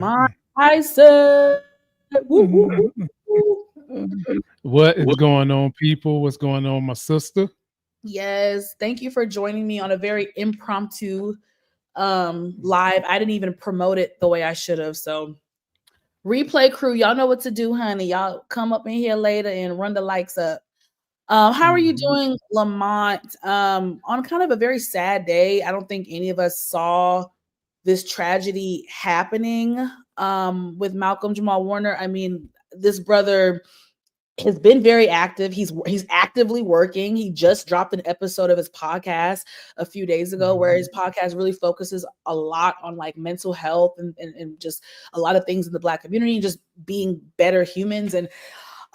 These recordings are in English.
My Tyson. Woo, woo, woo, What woo. is going on, people? What's going on, my sister? Yes, thank you for joining me on a very impromptu live. I didn't even promote it the way I should have. So replay crew, y'all know what to do, honey. Y'all come up in here later and run the likes up. How are you Mhm. doing, Lamont? On kind of a very sad day. I don't think any of us saw this tragedy happening with Malcolm-Jamal Warner. I mean, this brother has been very active. He's actively working. He just dropped an episode of his podcast a few days ago where his Mhm. podcast really focuses a lot on like mental health and just a lot of things in the Black community and just being better humans. And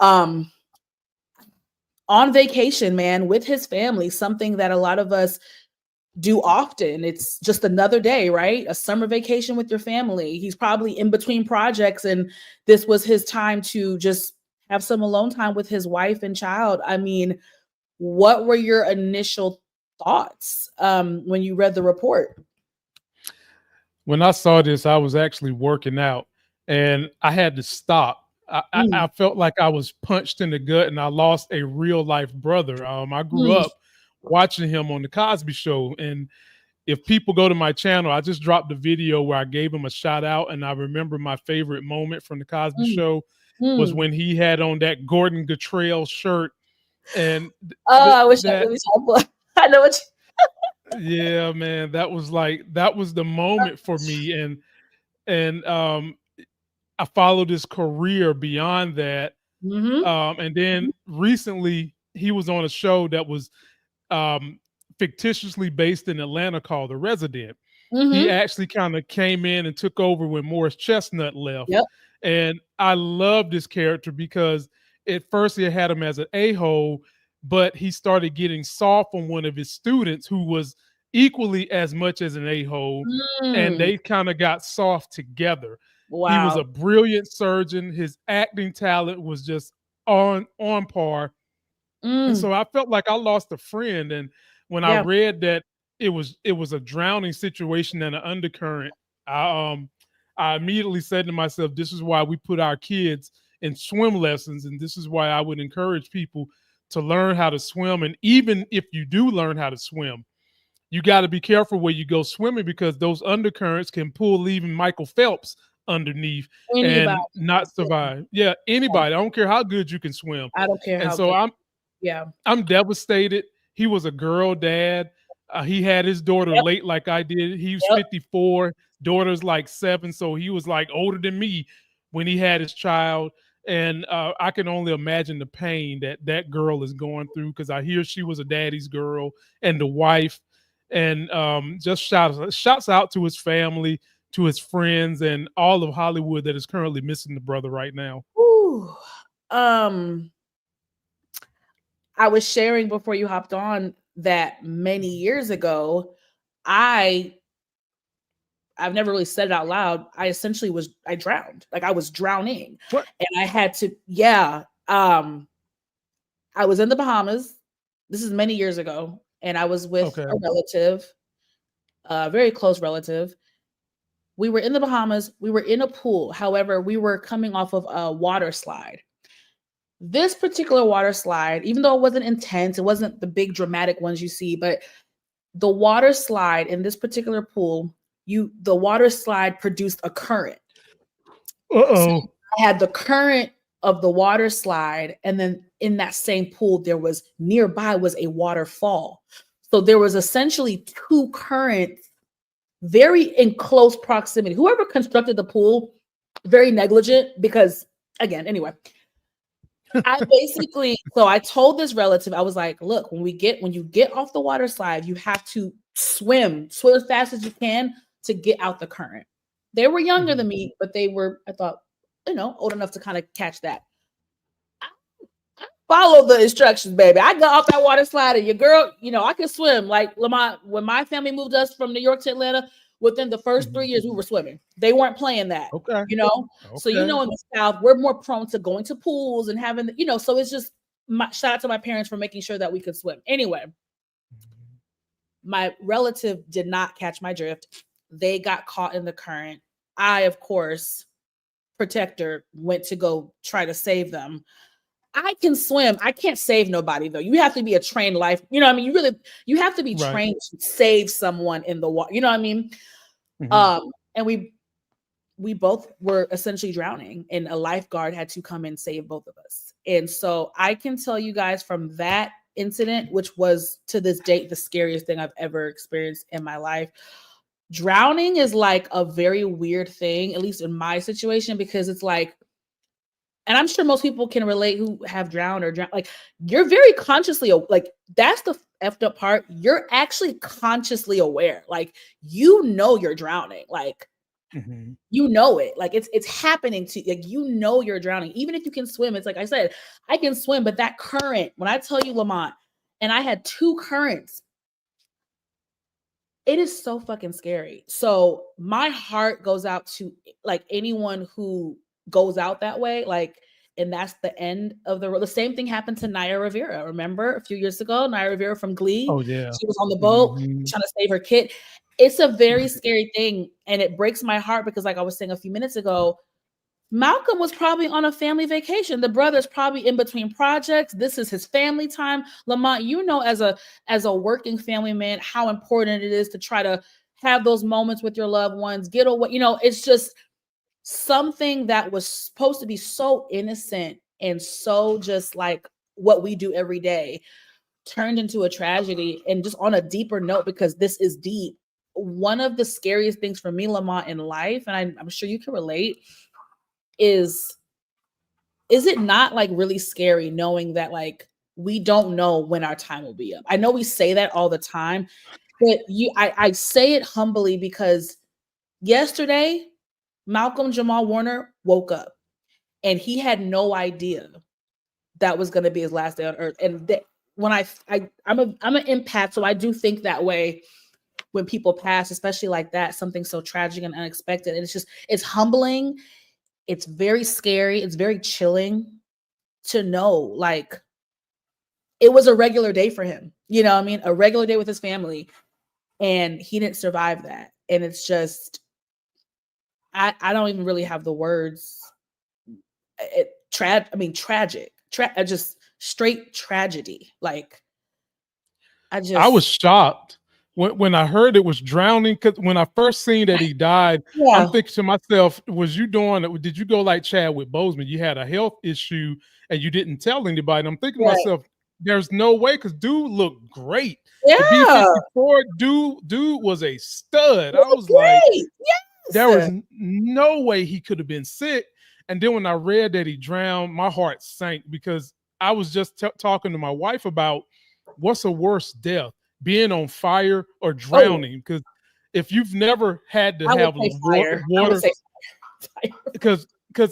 um on vacation, man, with his family, something that a lot of us do often. It's just another day, right? A summer vacation with your family. He's probably in between projects, and this was his time to just have some alone time with his wife and child. I mean, what were your initial thoughts when you read the report? When I saw this, I was actually working out and I had to stop. I Mm, felt like I was punched in the gut and I lost a real life brother. I grew mm, up watching him on the Cosby Show, and if people go to my channel, I just dropped a video where I gave him a shout out, and I remember my favorite moment from the Cosby mm, Show was mm. when he had on that Gordon Guttrell shirt, and Oh, I wish I really saw. I know what yeah, man, that was like that was the moment for me, and I followed his career beyond that, you. and then recently he was on a show that was um, fictitiously based in Atlanta called The Resident. He Hmm. actually kind of came in and took over when Morris Chestnut left. Yep. And I loved this character because at first he had him as an a-hole, but he started getting soft on one of his students who was equally as much as an a-hole. And Mm. they kind of got soft together. He was a Wow. brilliant surgeon. His acting talent was just on par, and Mm. so I felt like I lost a friend. And when I Yeah. read that it was a drowning situation and an undercurrent, I um I immediately said to myself, this is why we put our kids in swim lessons, and this is why I would encourage people to learn how to swim. And even if you do learn how to swim, you got to be careful where you go swimming because those undercurrents can pull even Michael Phelps underneath Anybody. and not survive. Yeah, anybody. I don't care how good you can swim. I don't care And how so good. I'm Yeah. I'm devastated. He was a girl dad. He had his daughter Yep. late like I did. He was Yep. 54, daughter's like 7, so he was like older than me when he had his child. And I can only imagine the pain that that girl is going through because I hear she was a daddy's girl and the wife. And just shouts out to his family, to his friends, and all of Hollywood that is currently missing the brother right now. Ooh. Um, I was sharing before you hopped on that many years ago, I I've never really said it out loud. I drowned. Like I was drowning. What? And I had to, yeah. I was in the Bahamas. This is many years ago. And I was with Okay. a relative, a very close relative. We were in the Bahamas. We were in a pool. However, we were coming off of a water slide. This particular water slide, even though it wasn't intense, it wasn't the big dramatic ones you see, but the water slide in this particular pool, the water slide produced a current. Uh So oh. I had the current of the water slide, and then in that same pool, there was nearby was a waterfall. So there was essentially two currents very in close proximity. Whoever constructed the pool, very negligent because again, anyway, I basically so I told this relative, I was like, look, when you get off the water slide, you have to swim as fast as you can to get out the current. They were younger Mhm. than me, but they were, I thought, old enough to kind of catch that. Follow the instructions, baby. I got off that water slide, and your girl, I could swim. Like Lamont, when my family moved us from New York to Atlanta, within the first Mhm. 3 years, we were swimming. They weren't playing that, Okay. you know. So Okay. in the South, we're more prone to going to pools and having, So it's just shout out to my parents for making sure that we could swim. Anyway, my relative did not catch my drift. They got caught in the current. I, of course, protector, went to go try to save them. I can swim. I can't save nobody though. You have to be a trained life. You know what I mean? You have to be Right. trained to save someone in the water. You know what I mean? Mm-hmm. And we both were essentially drowning, and a lifeguard had to come and save both of us. And so I can tell you guys from that incident, which was to this date the scariest thing I've ever experienced in my life. Drowning is like a very weird thing, at least in my situation, because it's like, and I'm sure most people can relate who have drowned or drowned. Like, you're very consciously, like, that's the effed up part. You're actually consciously aware. Like, you know you're drowning. Like, Mm-hmm. you know it. Like, it's happening to you. Like, you know you're drowning. Even if you can swim, it's like I said, I can swim, but that current, when I tell you, Lamont, and I had 2 currents, it is so fucking scary. So my heart goes out to like anyone who goes out that way. Like, and that's the end of the road. The same thing happened to Naya Rivera. Remember a few years ago, Naya Rivera from Glee? Oh yeah. She was on the boat Mm-hmm. trying to save her kid. It's a very scary thing. And it breaks my heart because, like I was saying a few minutes ago, Malcolm was probably on a family vacation. The brother's probably in between projects. This is his family time. Lamont, you know, as a working family man, how important it is to try to have those moments with your loved ones, get away. You know, it's just something that was supposed to be so innocent and so just like what we do every day turned into a tragedy. And just on a deeper note, because this is deep, one of the scariest things for me, Lamont, in life, and I'm sure you can relate, is it not like really scary knowing that like we don't know when our time will be up? I know we say that all the time, but I say it humbly because yesterday Malcolm-Jamal Warner woke up and he had no idea that was going to be his last day on earth. And when I'm an empath, so I do think that way when people pass, especially like that, something so tragic and unexpected. And it's humbling. It's very scary. It's very chilling to know, like, it was a regular day for him. You know what I mean? A regular day with his family. And he didn't survive that. And it's just, I don't even really have the words. Tragic. Just straight tragedy. Like, I was shocked when I heard it was drowning, because when I first seen that he died, I'm yeah. thinking to myself, was you doing it? Did you go like Chadwick Boseman? You had a health issue and you didn't tell anybody. And I'm thinking to Right. myself, there's no way, because dude looked great. Yeah. The B-54 dude was a stud. I was like, yes. there was no way he could have been sick. And then when I read that he drowned, my heart sank, because I was just talking to my wife about what's a worse death, being on fire or drowning. Because if you've never had to have water, because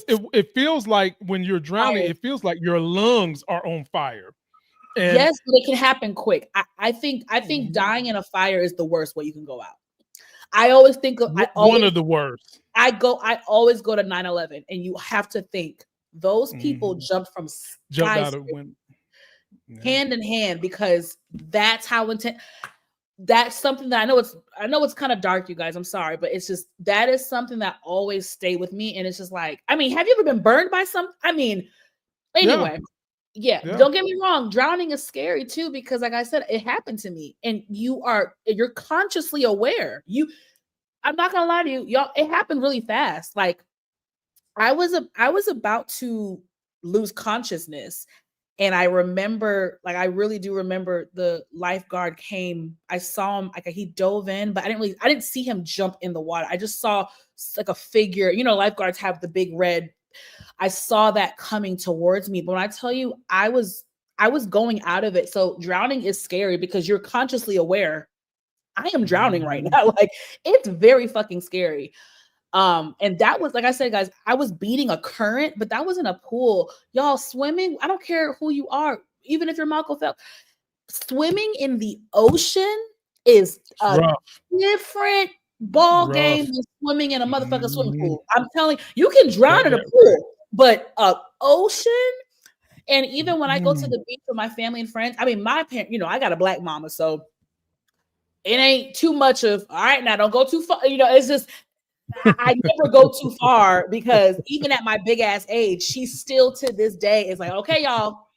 it feels like when you're drowning, it feels like your lungs are on fire. And yes, but it can happen quick. I think dying in a fire is the worst way you can go out. I always think of one of the worst. I always go to 9/11, and you have to think those people jumped from out of window. Hand in hand, because that's how intense. That's something that I know it's kind of dark, you guys. I'm sorry, but it's just, that is something that always stay with me. And it's just like, I mean, have you ever been burned by something? I mean, anyway, yeah. Don't get me wrong. Drowning is scary too, because like I said, it happened to me, and you're consciously aware. I'm not gonna lie to you, y'all. It happened really fast. Like, I was about to lose consciousness. And I remember, like, I really do remember the lifeguard came. I saw him, like, he dove in, but I didn't see him jump in the water. I just saw like a figure. You know, lifeguards have the big red. I saw that coming towards me. But when I tell you, I was going out of it. So drowning is scary because you're consciously aware. I am drowning right now. Like, it's very fucking scary. And that was, like I said, guys, I was beating a current, but that was in a pool. Y'all, swimming, I don't care who you are, even if you're Michael Phelps, swimming in the ocean is a different ball game than swimming in a motherfucking swimming pool. I'm telling you, can drown in a pool, but ocean. And even when I go to the beach with my family and friends, I mean, my parents, you know, I got a black mama, so it ain't too much of, all right, now don't go too far. You know, it's just, I never go too far because even at my big ass age, she still to this day is like, okay, y'all,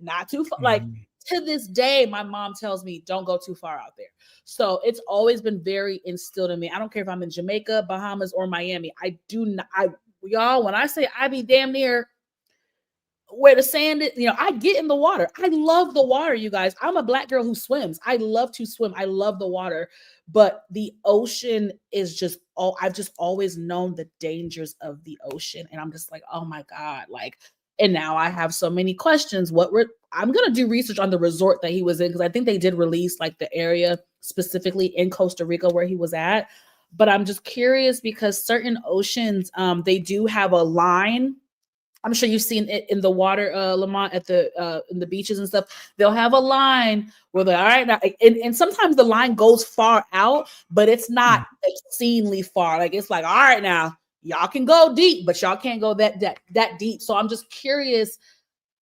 not too far. Like to this day, my mom tells me, don't go too far out there. So it's always been very instilled in me. I don't care if I'm in Jamaica, Bahamas, or Miami. I do not, y'all, when I say I be damn near where the sand is, I get in the water. I love the water, you guys. I'm a Black girl who swims. I love to swim. I love the water. But the ocean is just I've just always known the dangers of the ocean. And I'm just like, oh my God. Like, and now I have so many questions. I'm gonna do research on the resort that he was in, because I think they did release like the area specifically in Costa Rica where he was at. But I'm just curious because certain oceans, they do have a line. I'm sure you've seen it in the water, Lamont, at the in the beaches and stuff. They'll have a line where they're all right now, and sometimes the line goes far out, but it's not obscenely far. Like it's like, all right now, y'all can go deep, but y'all can't go that deep. So I'm just curious,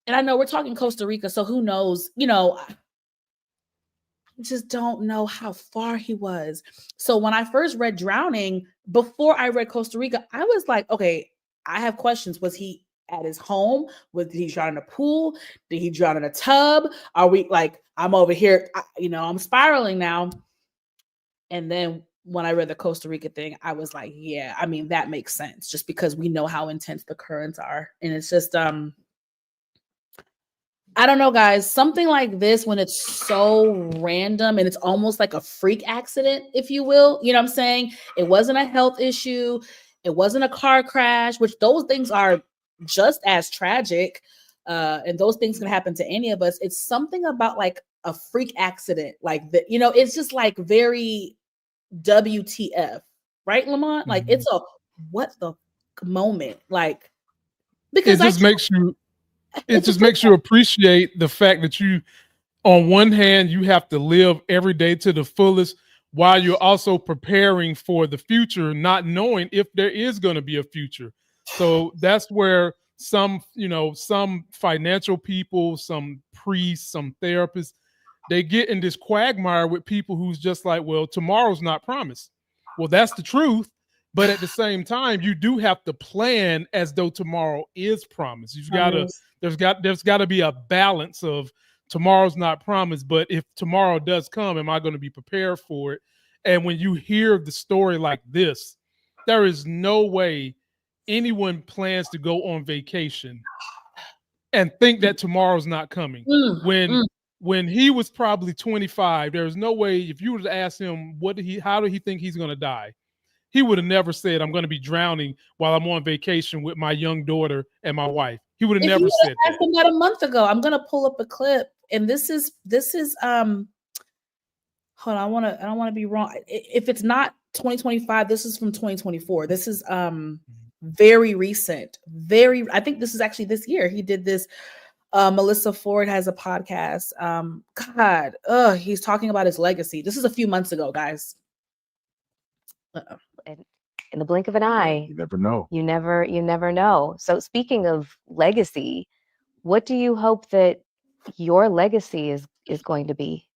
and I know we're talking Costa Rica, so who knows? I just don't know how far he was. So when I first read Drowning, before I read Costa Rica, I was like, okay, I have questions. Was he at his home? Did he drown in a pool? Did he drown in a tub? Are we like, I'm over here, I'm spiraling now. And then when I read the Costa Rica thing, I was like, yeah, I mean, that makes sense just because we know how intense the currents are. And it's just, I don't know, guys, something like this, when it's so random and it's almost like a freak accident, if you will, you know what I'm saying? It wasn't a health issue. It wasn't a car crash, which those things are just as tragic. And those things can happen to any of us. It's something about like a freak accident, like that, it's just like very WTF, right, Lamont? Like it's a what the moment, like, because it just makes you appreciate the fact that you, on one hand, you have to live every day to the fullest while you're also preparing for the future, not knowing if there is going to be a future. So that's where some financial people, some priests, some therapists, they get in this quagmire with people who's just like, well, tomorrow's not promised. Well, that's the truth. But at the same time, you do have to plan as though tomorrow is promised. There's got to be a balance of tomorrow's not promised, but if tomorrow does come, am I going to be prepared for it? And when you hear the story like this, there is no way anyone plans to go on vacation and think that tomorrow's not coming. When he was probably 25, there's no way, if you were to ask him how did he think he's going to die, he would have never said, I'm going to be drowning while I'm on vacation with my young daughter and my wife. He would have never said that. Asked him that a month ago. I'm going to pull up a clip, and this is hold on, I don't want to be wrong. If it's not 2025, this is from 2024. This is very recent. I think this is actually this year. He did this. Melissa Ford has a podcast. He's talking about his legacy. This is a few months ago, guys. And in the blink of an eye, you never know. You never know. So speaking of legacy, what do you hope that your legacy is going to be?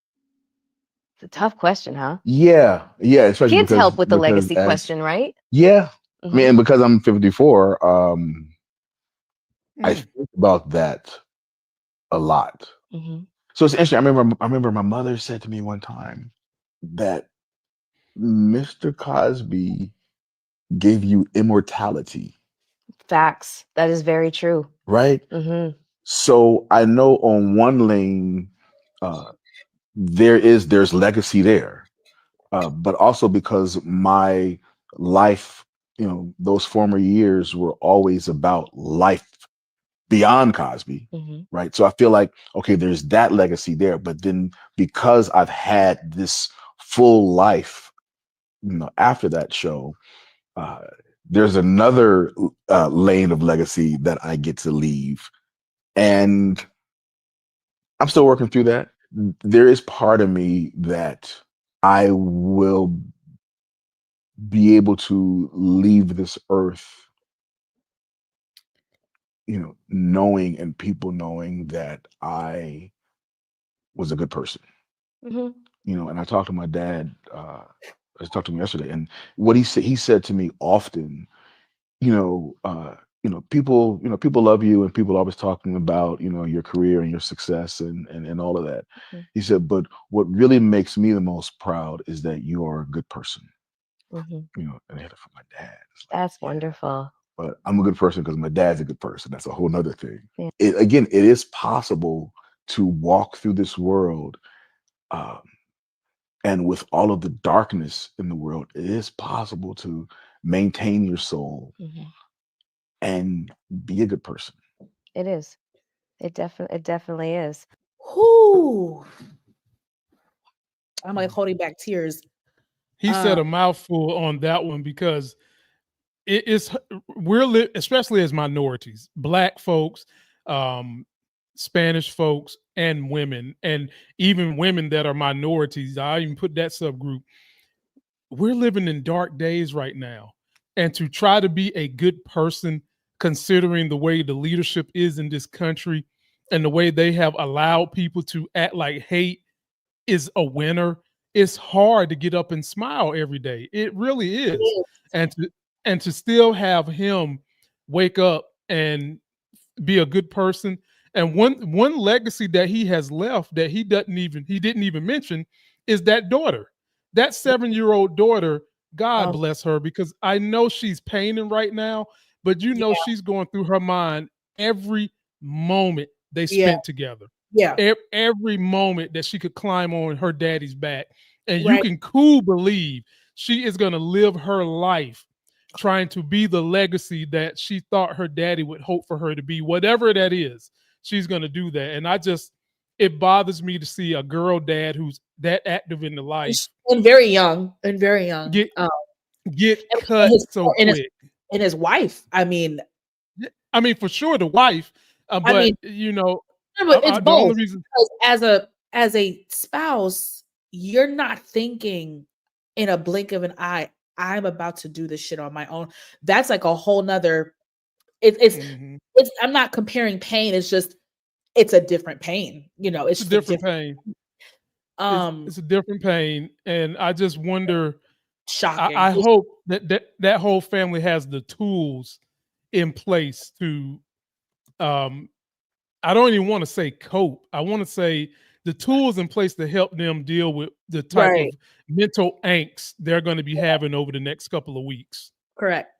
It's a tough question, huh? Yeah. Especially kids help with the legacy question, right? Yeah. I mean, and because I'm 54, I think about that a lot. So it's interesting. I remember my mother said to me one time that Mr. Cosby gave you immortality. Facts. That is very true. Right? So I know on one lane, there's legacy there. But also because my life, those former years were always about life beyond Cosby, right? So I feel like, okay, there's that legacy there. But then because I've had this full life, after that show, there's another lane of legacy that I get to leave. And I'm still working through that. There is part of me that I will be able to leave this earth, knowing and people knowing that I was a good person. And I talked to my dad I talked to him yesterday, and what he said to me often, people love you, and people are always talking about, your career and your success and all of that. Mhm. He said, but what really makes me the most proud is that you are a good person. Mhm. And I had it from my dad. It's like, That's yeah, wonderful. but I'm a good person because my dad's a good person. That's a whole nother thing. Yeah. It is possible to walk through this world, um, and with all of the darkness in the world, it is possible to maintain your soul Mhm. and be a good person. It is. It definitely is. Whoo. I'm like holding back tears. He said a mouthful on that one because it's especially as minorities, Black folks, um, Spanish folks, and women, and even women that are minorities. I even put that subgroup. We're living in dark days right now, and to try to be a good person, considering the way the leadership is in this country and the way they have allowed people to act like hate is a winner, it's hard to get up and smile every day. It really is. And to still have him wake up and be a good person. And one legacy that he has left that he didn't even mention is that daughter. That 7-year-old daughter, God Um, bless her, because I know she's paining right now, but yeah, she's going through her mind every moment they yeah, spent together. yeah. Every moment that she could climb on her daddy's back. And you Right. can cool believe she is going to live her life trying to be the legacy that she thought her daddy would hope for her to be. Whatever that is, she's going to do that. And it bothers me to see a girl dad who's that active in the life And very young. And very young. get And cut his so and his quick. and his wife. I mean, For sure the wife, I but mean, it's the only both. reason. Because as a spouse, you're not thinking in a blink of an eye, I'm about to do this shit on my own. That's like a whole nother Mhm. it's I'm not comparing pain, it's just it's a different pain. It's It's a just a different different pain. um It's a different pain, and I just wonder. I shocking. hope that whole family has the tools in place to. Um, I don't even want to say cope. I want to say the tools in place to help them deal with the type of Right. mental angst they're going to be having over the next couple of weeks. Correct.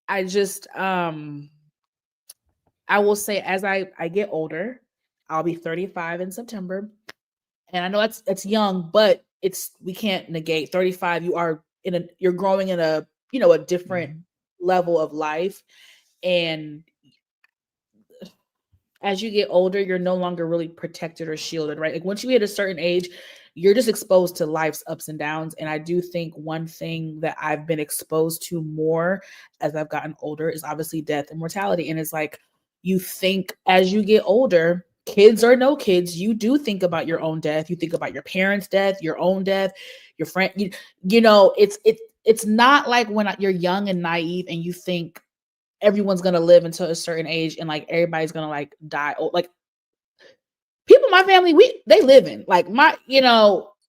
I just I will say as I get older, I'll be 35 in September. And I know it's young, but we can't negate 35. You're growing in a different Mhm. level of life. And as you get older, you're no longer really protected or shielded, right? Like once you hit a certain age, you're just exposed to life's ups and downs. And I do think one thing that I've been exposed to more as I've gotten older is obviously death and mortality. And it's like you think as you get older, kids or no kids, you do think about your own death. You think about your parents' death, your own death, your friend. It's not like when you're young and naive and you think everyone's gonna live until a certain age and like everybody's gonna like die. Like people in my family, they living. Like I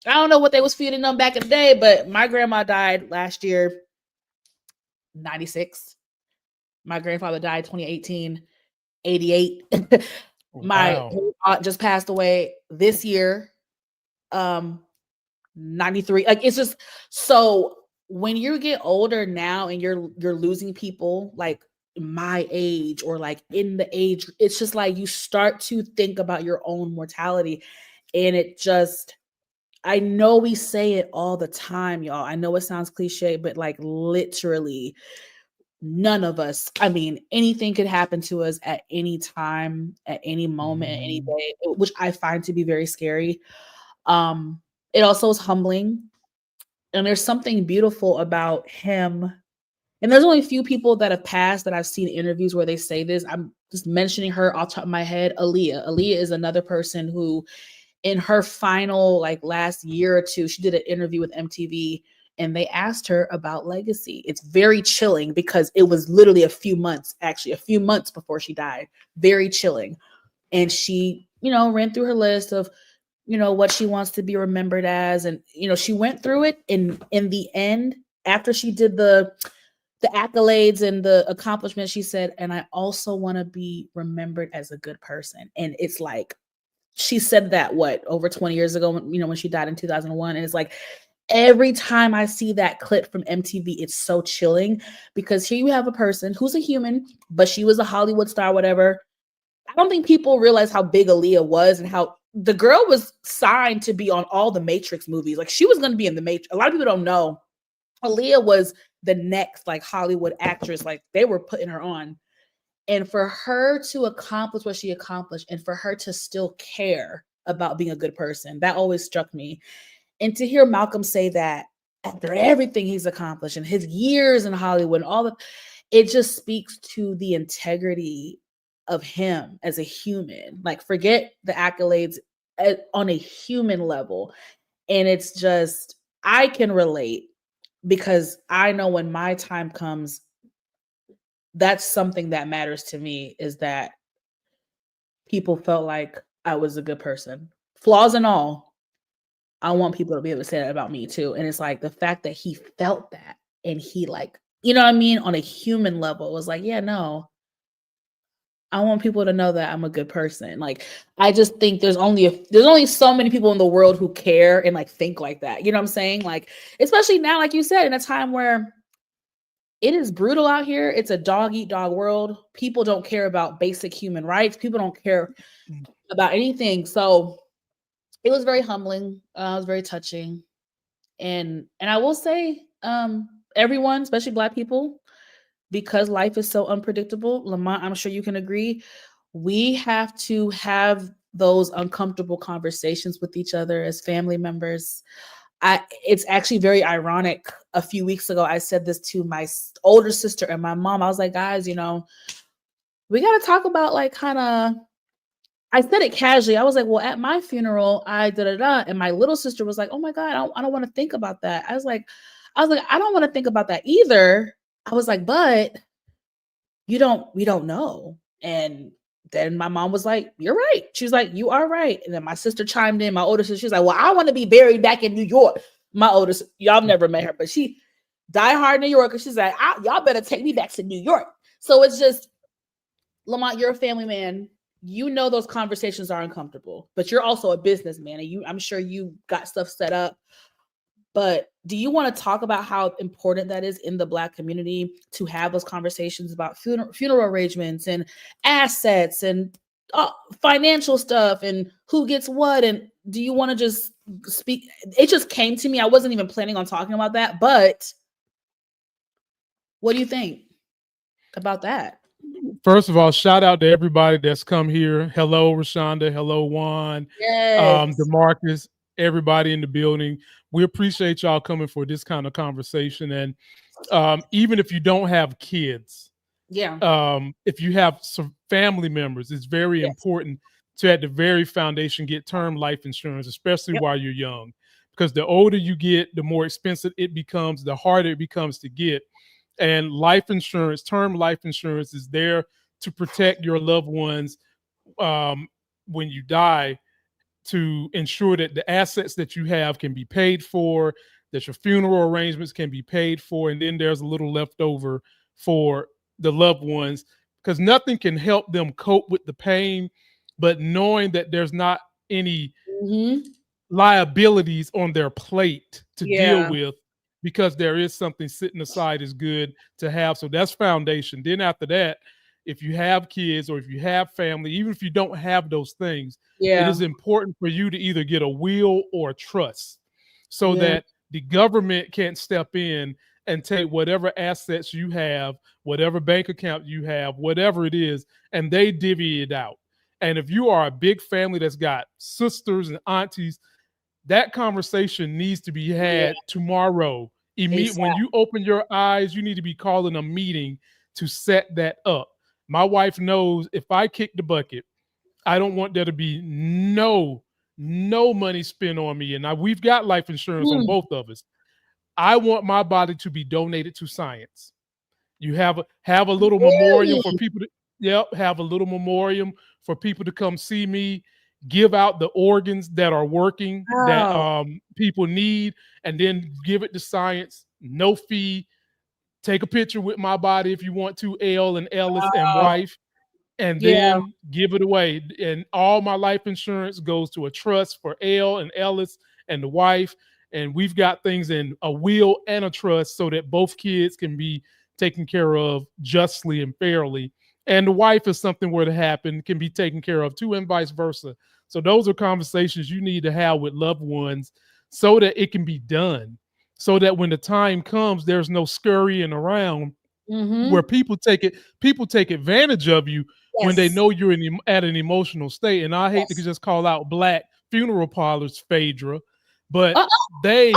don't know what they was feeding them back in the day, but my grandma died last year, 96. My grandfather died 2018, 88. My Wow. aunt just passed away this year, 93. Like it's just so when you get older now and you're losing people like my age or like in the age, it's just like you start to think about your own mortality. And I know we say it all the time, y'all. I know it sounds cliche, but like literally none of us, I mean, anything could happen to us at any time, at any moment, at any Mhm. day, which I find to be very scary. It also is humbling. And there's something beautiful about him. And there's only a few people that have passed that I've seen interviews where they say this. I'm just mentioning her off the top of my head. Aaliyah. Aaliyah is another person who, in her final, like last year or two, she did an interview with MTV and they asked her about legacy. It's very chilling because it was literally a few months before she died. Very chilling. And she, ran through her list of you know, what she wants to be remembered as. And, you know, she went through it in the end, after she did the accolades and the accomplishments, she said, and I also want to be remembered as a good person. And it's like, she said that over 20 years ago, when she died in 2001. And it's like, every time I see that clip from MTV, it's so chilling, because here you have a person who's a human, but she was a Hollywood star, whatever. I don't think people realize how big Aaliyah was, and how the girl was signed to be on all the Matrix movies. Like, she was going to be in the Matrix. A lot of people don't know. Aaliyah was the next like Hollywood actress. Like, they were putting her on. And for her to accomplish what she accomplished, and for her to still care about being a good person, that always struck me. And to hear Malcolm say that after everything he's accomplished and his years in Hollywood and all of it, just speaks to the integrity of him as a human. Like, forget the accolades, on a human level. And it's just, I can relate, because I know when my time comes, that's something that matters to me, is that people felt like I was a good person, flaws and all. I want people to be able to say that about me too. And it's like, the fact that he felt that, and he, like, you know what I mean, on a human level, it was like, yeah, no, I want people to know that I'm a good person. Like, I just think there's only so many people in the world who care and like think like that. You know what I'm saying? Like, especially now, like you said, in a time where it is brutal out here. It's a dog eat dog world. People don't care about basic human rights. People don't care about anything. So it was very humbling. It was very touching. And I will say, everyone, especially Black people, because life is so unpredictable, Lamont, I'm sure you can agree, we have to have those uncomfortable conversations with each other as family members. It's actually very ironic. A few weeks ago, I said this to my older sister and my mom. I was like, guys, we got to talk about, like, kind of, I said it casually. I was like, well, at my funeral, I da-da-da. And my little sister was like, oh my God, I don't want to think about that. I was like, I don't want to think about that either. I was like, but we don't know. And then my mom was like, you're right. She was like, you are right. And then my sister chimed in, my older sister, she's like, well, I want to be buried back in New York. My oldest, y'all never met her, but she diehard New Yorker. She's like, y'all better take me back to New York. So it's just, Lamont, you're a family man. You know those conversations are uncomfortable, but you're also a businessman, and I'm sure you got stuff set up. But do you want to talk about how important that is in the Black community to have those conversations about funeral arrangements and assets and financial stuff and who gets what? And do you want to just speak? It just came to me. I wasn't even planning on talking about that, but what do you think about that? First of all, shout out to everybody that's come here. Hello, Rashonda. Hello, Juan. Yes. DeMarcus, everybody in the building. We appreciate y'all coming for this kind of conversation. And even if you don't have kids, if you have some family members, it's very important to, at the very foundation, get term life insurance, especially while you're young. Because the older you get, the more expensive it becomes, the harder it becomes to get. And life insurance, term life insurance, is there to protect your loved ones when you die, to ensure that the assets that you have can be paid for, that your funeral arrangements can be paid for, and then there's a little left over for the loved ones, because nothing can help them cope with the pain, but knowing that there's not any liabilities on their plate to deal with, because there is something sitting aside, is good to have. So that's foundation. Then after that, if you have kids or if you have family, even if you don't have those things, it is important for you to either get a will or a trust, so that the government can't step in and take whatever assets you have, whatever bank account you have, whatever it is, and they divvy it out. And if you are a big family that's got sisters and aunties, that conversation needs to be had tomorrow. When you open your eyes, you need to be calling a meeting to set that up. My wife knows if I kick the bucket, I don't want there to be no money spent on me. And we've got life insurance on both of us. I want my body to be donated to science. You have a little memorial for people to have a little memorial for people to come see me. give out the organs that are working that Oh. people need, and then give it to science, no fee. Take a picture with my body if you want to, L and Ellis and wife, and Yeah. then give it away. And all my life insurance goes to a trust for L and Ellis and the wife. And we've got things in a will and a trust so that both kids can be taken care of justly and fairly. And the wife, if something were to happen, can be taken care of too, and vice versa. So those are conversations you need to have with loved ones so that it can be done. So that when the time comes, there's no scurrying around where people take advantage of you when they know you're at an emotional state. And I hate to just call out Black funeral parlors, Phaedra, but they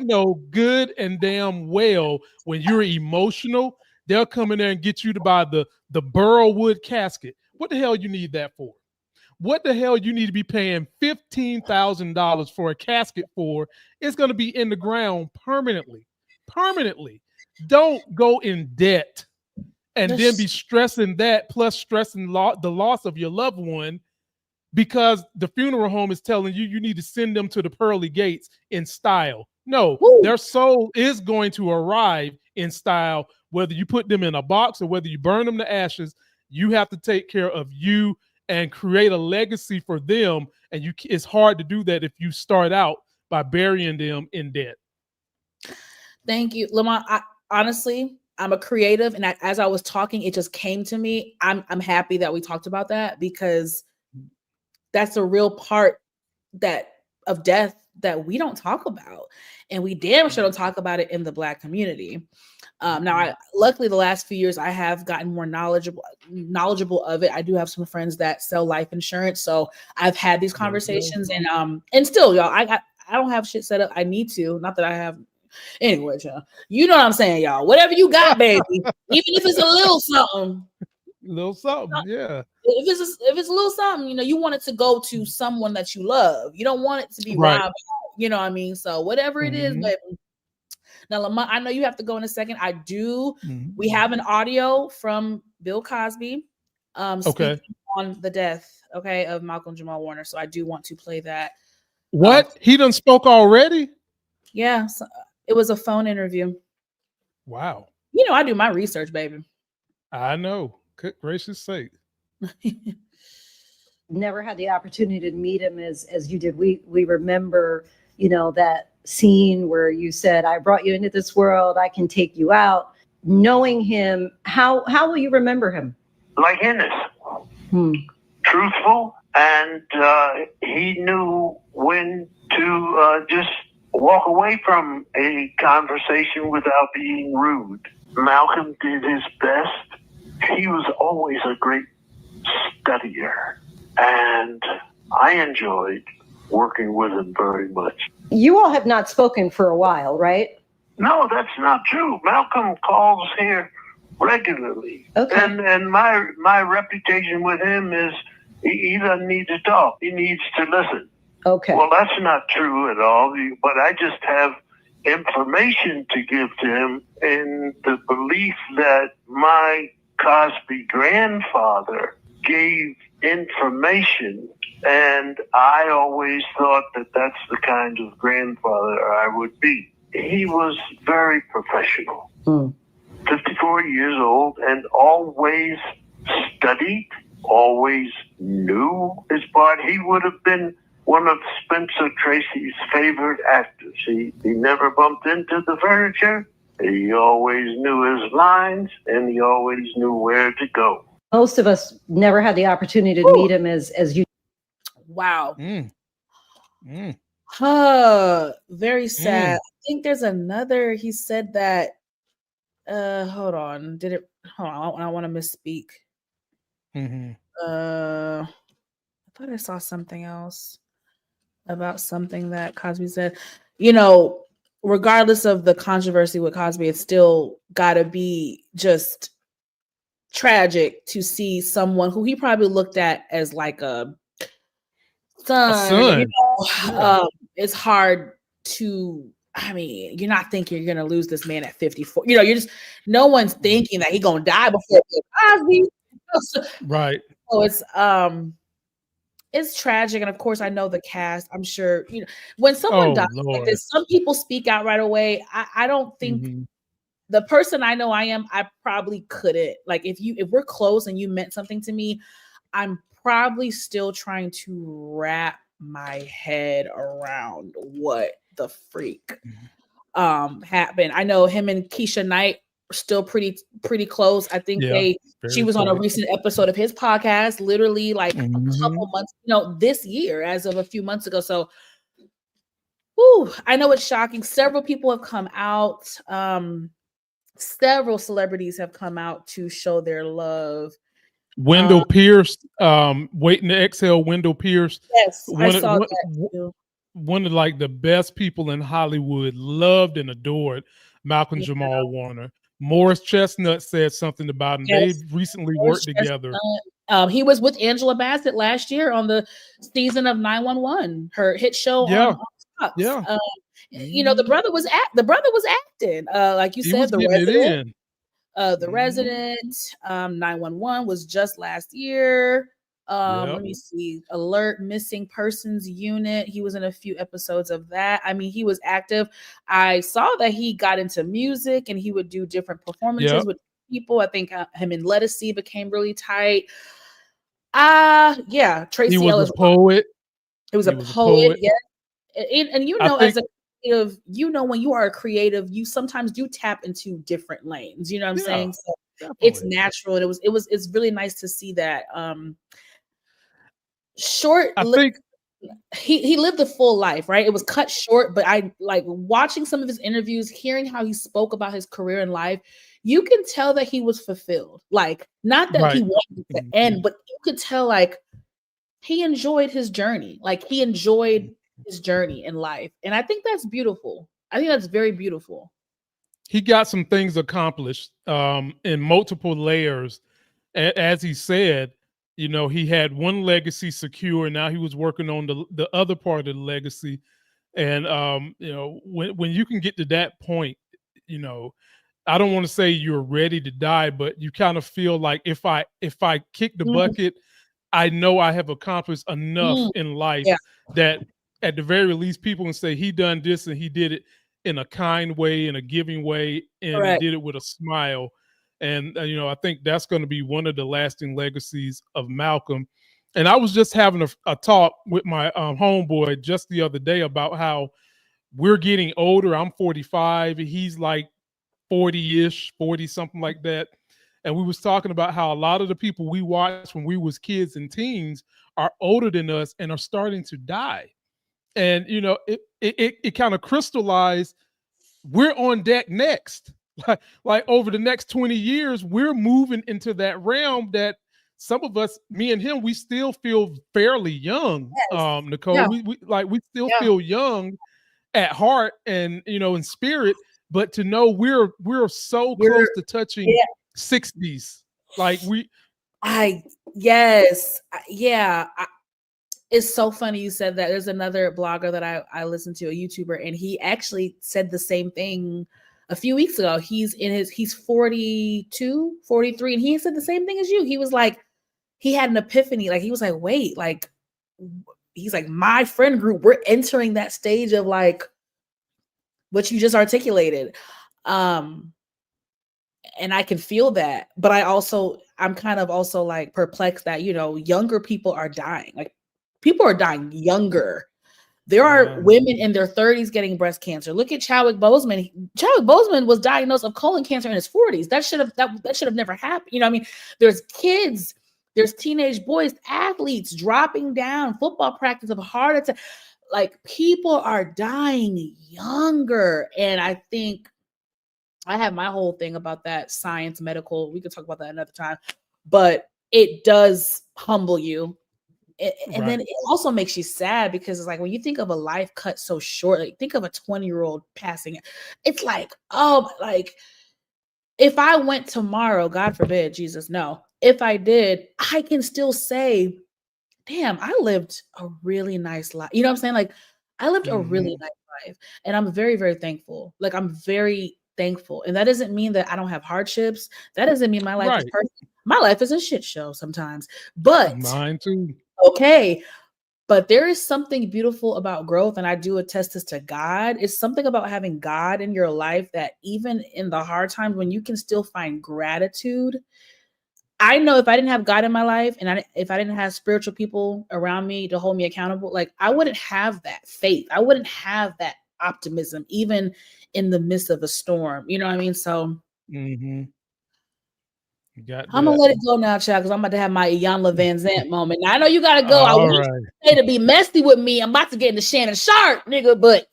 know good and damn well when you're emotional, they'll come in there and get you to buy the Burrowwood casket. What the hell you need that for? What the hell you need to be paying $15,000 for a casket for? It's going to be in the ground permanently. Don't go in debt and then be stressing that, plus stressing the loss of your loved one, because the funeral home is telling you need to send them to the pearly gates in style. No, their soul is going to arrive in style, whether you put them in a box or whether you burn them to ashes. You have to take care of you and create a legacy for them. And it's hard to do that if you start out by burying them in debt. Thank you, Lamont. Honestly, I'm a creative, and as I was talking, it just came to me. I'm happy that we talked about that, because that's a real part of death that we don't talk about, and we damn sure don't talk about it in the Black community. Now, luckily, the last few years, I have gotten more knowledgeable of it. I do have some friends that sell life insurance, so I've had these conversations, and still, y'all, I don't have shit set up. I need to, not that I have. Anyway, y'all, you know what I'm saying, y'all. Whatever you got, baby, even if it's a little something, yeah. If it's a little something, you want it to go to someone that you love. You don't want it to be robbed. You know what I mean? So whatever it is, baby. Now, Lamont, I know you have to go in a second. I do. We have an audio from Bill Cosby speaking on the death, of Malcolm-Jamal Warner. So I do want to play that. What? He done spoke already? Yeah. So it was a phone interview. Wow. I do my research, baby. I know. Good gracious sake. Never had the opportunity to meet him as you did. We remember, that scene where you said, I brought you into this world, I can take you out. Knowing him, how will you remember him? Like innocent, truthful, and he knew when to just walk away from a conversation without being rude. Malcolm did his best. He was always a great studier, and I enjoyed working with him very much. You all have not spoken for a while, right? No, that's not true. Malcolm calls here regularly. Okay. And my reputation with him is he doesn't need to talk. He needs to listen. Okay. Well, that's not true at all, but I just have information to give to him in the belief that my Cosby grandfather gave information, and I always thought that that's the kind of grandfather I would be. He was very professional, 54 years old, and always studied, always knew his part. He would have been one of Spencer Tracy's favorite actors. He never bumped into the furniture. He always knew his lines, and he always knew where to go. Most of us never had the opportunity to meet him as you. Wow. Very sad. I think there's another. He said that. Hold on. Hold on. I want to misspeak. I thought I saw something else about something that Cosby said. Regardless of the controversy with Cosby, it's still gotta be just tragic to see someone who he probably looked at as like a son. It's hard to, you're not thinking you're gonna lose this man at 54. No one's thinking that he's gonna die before Cosby. Right. So it's it's tragic. And of course, I know the cast. I'm sure, when someone dies like this, some people speak out right away. I don't think the person I know I probably couldn't. Like, if we're close and you meant something to me, I'm probably still trying to wrap my head around what the freak happened. I know him and Keisha Knight are still pretty close. I think she was on a recent episode of his podcast, literally like a couple months, this year, as of a few months ago. So I know it's shocking. Several people have come out. Several celebrities have come out to show their love. Wendell Pierce, Waiting to Exhale, Wendell Pierce. Yes, I saw that too. One of like the best people in Hollywood, loved and adored Malcolm-Jamal Warner. Morris Chestnut said something about him. Yes. They recently worked together. He was with Angela Bassett last year on the season of 911, her hit show on Fox. The brother was acting. Like you said, The Resident. The Resident, 911 was just last year. Let me see. Alert Missing Persons Unit. He was in a few episodes of that. I mean, he was active. I saw that he got into music and he would do different performances with people. I think him and Lettucey became really tight. Tracy He was Ellis a poet. It was a poet. Yeah. And as a creative, when you are a creative, you sometimes do tap into different lanes. You know what I'm saying? So it's natural. And it's really nice to see that. He lived a full life, right? It was cut short, but I like watching some of his interviews, hearing how he spoke about his career in life. You can tell that he was fulfilled. Like, not that he wanted to end, but you could tell like he enjoyed his journey. Like, he enjoyed his journey in life. And I think that's beautiful. I think that's very beautiful. He got some things accomplished in multiple layers. As he said, he had one legacy secure. Now he was working on the other part of the legacy. And, when you can get to that point, I don't want to say you're ready to die, but you kind of feel like if I kick the bucket, I know I have accomplished enough in life that at the very least people can say he done this and he did it in a kind way, in a giving way, and he did it with a smile. And, I think that's going to be one of the lasting legacies of Malcolm. And I was just having a talk with my homeboy just the other day about how we're getting older. I'm 45. He's like 40-ish, 40, something like that. And we was talking about how a lot of the people we watched when we was kids and teens are older than us and are starting to die. And, it kind of crystallized, we're on deck next. Like over the next 20 years, we're moving into that realm that some of us, me and him, we still feel fairly young. Nicole, we still feel young at heart and, in spirit, but to know we're so close to touching 60s. Like it's so funny you said that. There's another blogger that I listen to, a YouTuber, and he actually said the same thing a few weeks ago. He's 42, 43, and he said the same thing as you. He was like, he had an epiphany. Like, he was like, wait, like, he's like, my friend group, we're entering that stage of like what you just articulated. And I can feel that, but I'm kind of also like perplexed that, younger people are dying. Like, people are dying younger. There are women in their 30s getting breast cancer. Look at Chadwick Boseman. Chadwick Boseman was diagnosed with colon cancer in his 40s. That should have never happened. There's kids, there's teenage boys, athletes dropping down, football practice of heart attack. Like, people are dying younger. And I think I have my whole thing about that, science, medical. We could talk about that another time, but it does humble you. And then it also makes you sad, because it's like, when you think of a life cut so short, like think of a 20-year-old passing. It's like, like if I went tomorrow, God forbid, Jesus, no. If I did, I can still say, damn, I lived a really nice life. You know what I'm saying? Like, I lived a really nice life, and I'm very, very thankful. Like, I'm very thankful. And that doesn't mean that I don't have hardships. That doesn't mean my life is perfect. My life is a shit show sometimes, but mine too. Okay. But there is something beautiful about growth, and I do attest this to God. It's something about having God in your life that even in the hard times when you can still find gratitude. I know if I didn't have God in my life and if I didn't have spiritual people around me to hold me accountable, like I wouldn't have that faith. I wouldn't have that optimism, even in the midst of a storm. You know what I mean? So Mm-hmm. I'm gonna let it go now, child, because I'm about to have my Iyanla Van Zant moment. Now I know you gotta go. I All want you to say to be messy with me. I'm about to get into Shannon Sharpe, nigga. But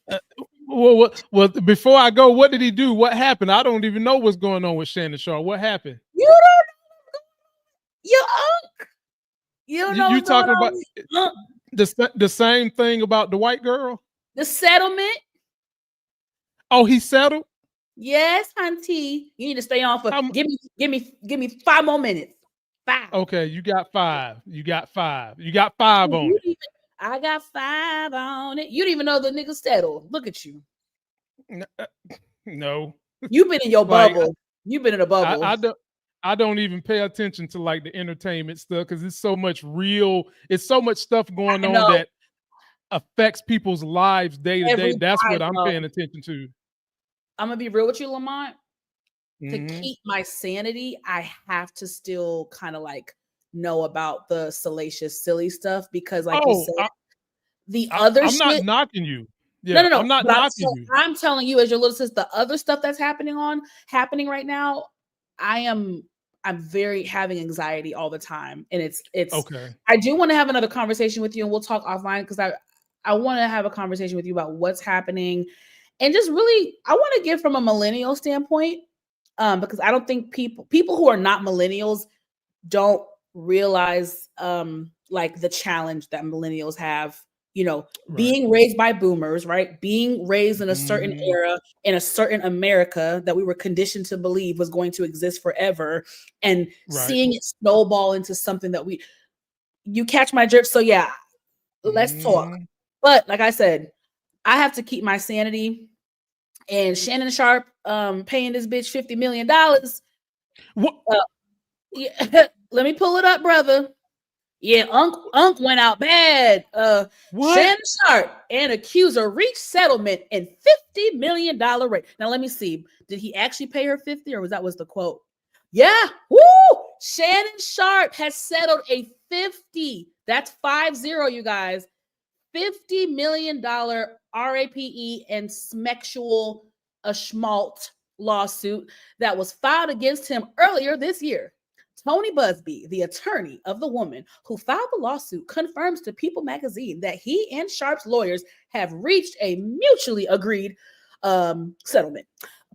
well, before I go, what did he do? What happened? I don't even know what's going on with Shannon Sharpe. What happened? You don't know. Your uncle. You don't know You what's going talking about on. the same thing about the white girl? The settlement. Oh, he settled? Yes, auntie. You need to stay on for give me 5 more minutes. 5. Okay, you got 5. You got 5. You got 5 on it. I got 5 on it. You don't even know the nigga settled. Look at you. No. You've been in your bubble. You've been in a bubble. I don't even pay attention to like the entertainment stuff because it's so much stuff going on that affects people's lives day to day. That's what I'm paying attention to. I'm gonna be real with you, Lamont. To keep my sanity, I have to still kind of like know about the salacious, silly stuff because, like you said, I'm not knocking you. Yeah, no. I'm not knocking you. I'm telling you, as your little sister, the other stuff that's happening right now, I'm very having anxiety all the time, and it's okay. I do want to have another conversation with you, and we'll talk offline because I want to have a conversation with you about what's happening, and just really I want to give from a millennial standpoint, because I don't think people who are not millennials don't realize like the challenge that millennials have. You know, being raised by boomers, right? Being raised in a certain era, in a certain America that we were conditioned to believe was going to exist forever, and seeing it snowball into something that you catch my drift. So yeah, let's talk. But like I said, I have to keep my sanity. And Shannon Sharpe paying this bitch $50 million. What? Yeah, let me pull it up, brother. Yeah, Unc went out bad. Shannon Sharpe and accuser reached settlement in $50 million rate. Now let me see. Did he actually pay her 50 or was the quote? Yeah. Woo! Shannon Sharpe has settled a 50. That's 50, you guys. $50 million RAPE and smexual schmalt lawsuit that was filed against him earlier this year. Tony Busby, the attorney of the woman who filed the lawsuit, confirms to People magazine that he and Sharpe's lawyers have reached a mutually agreed settlement.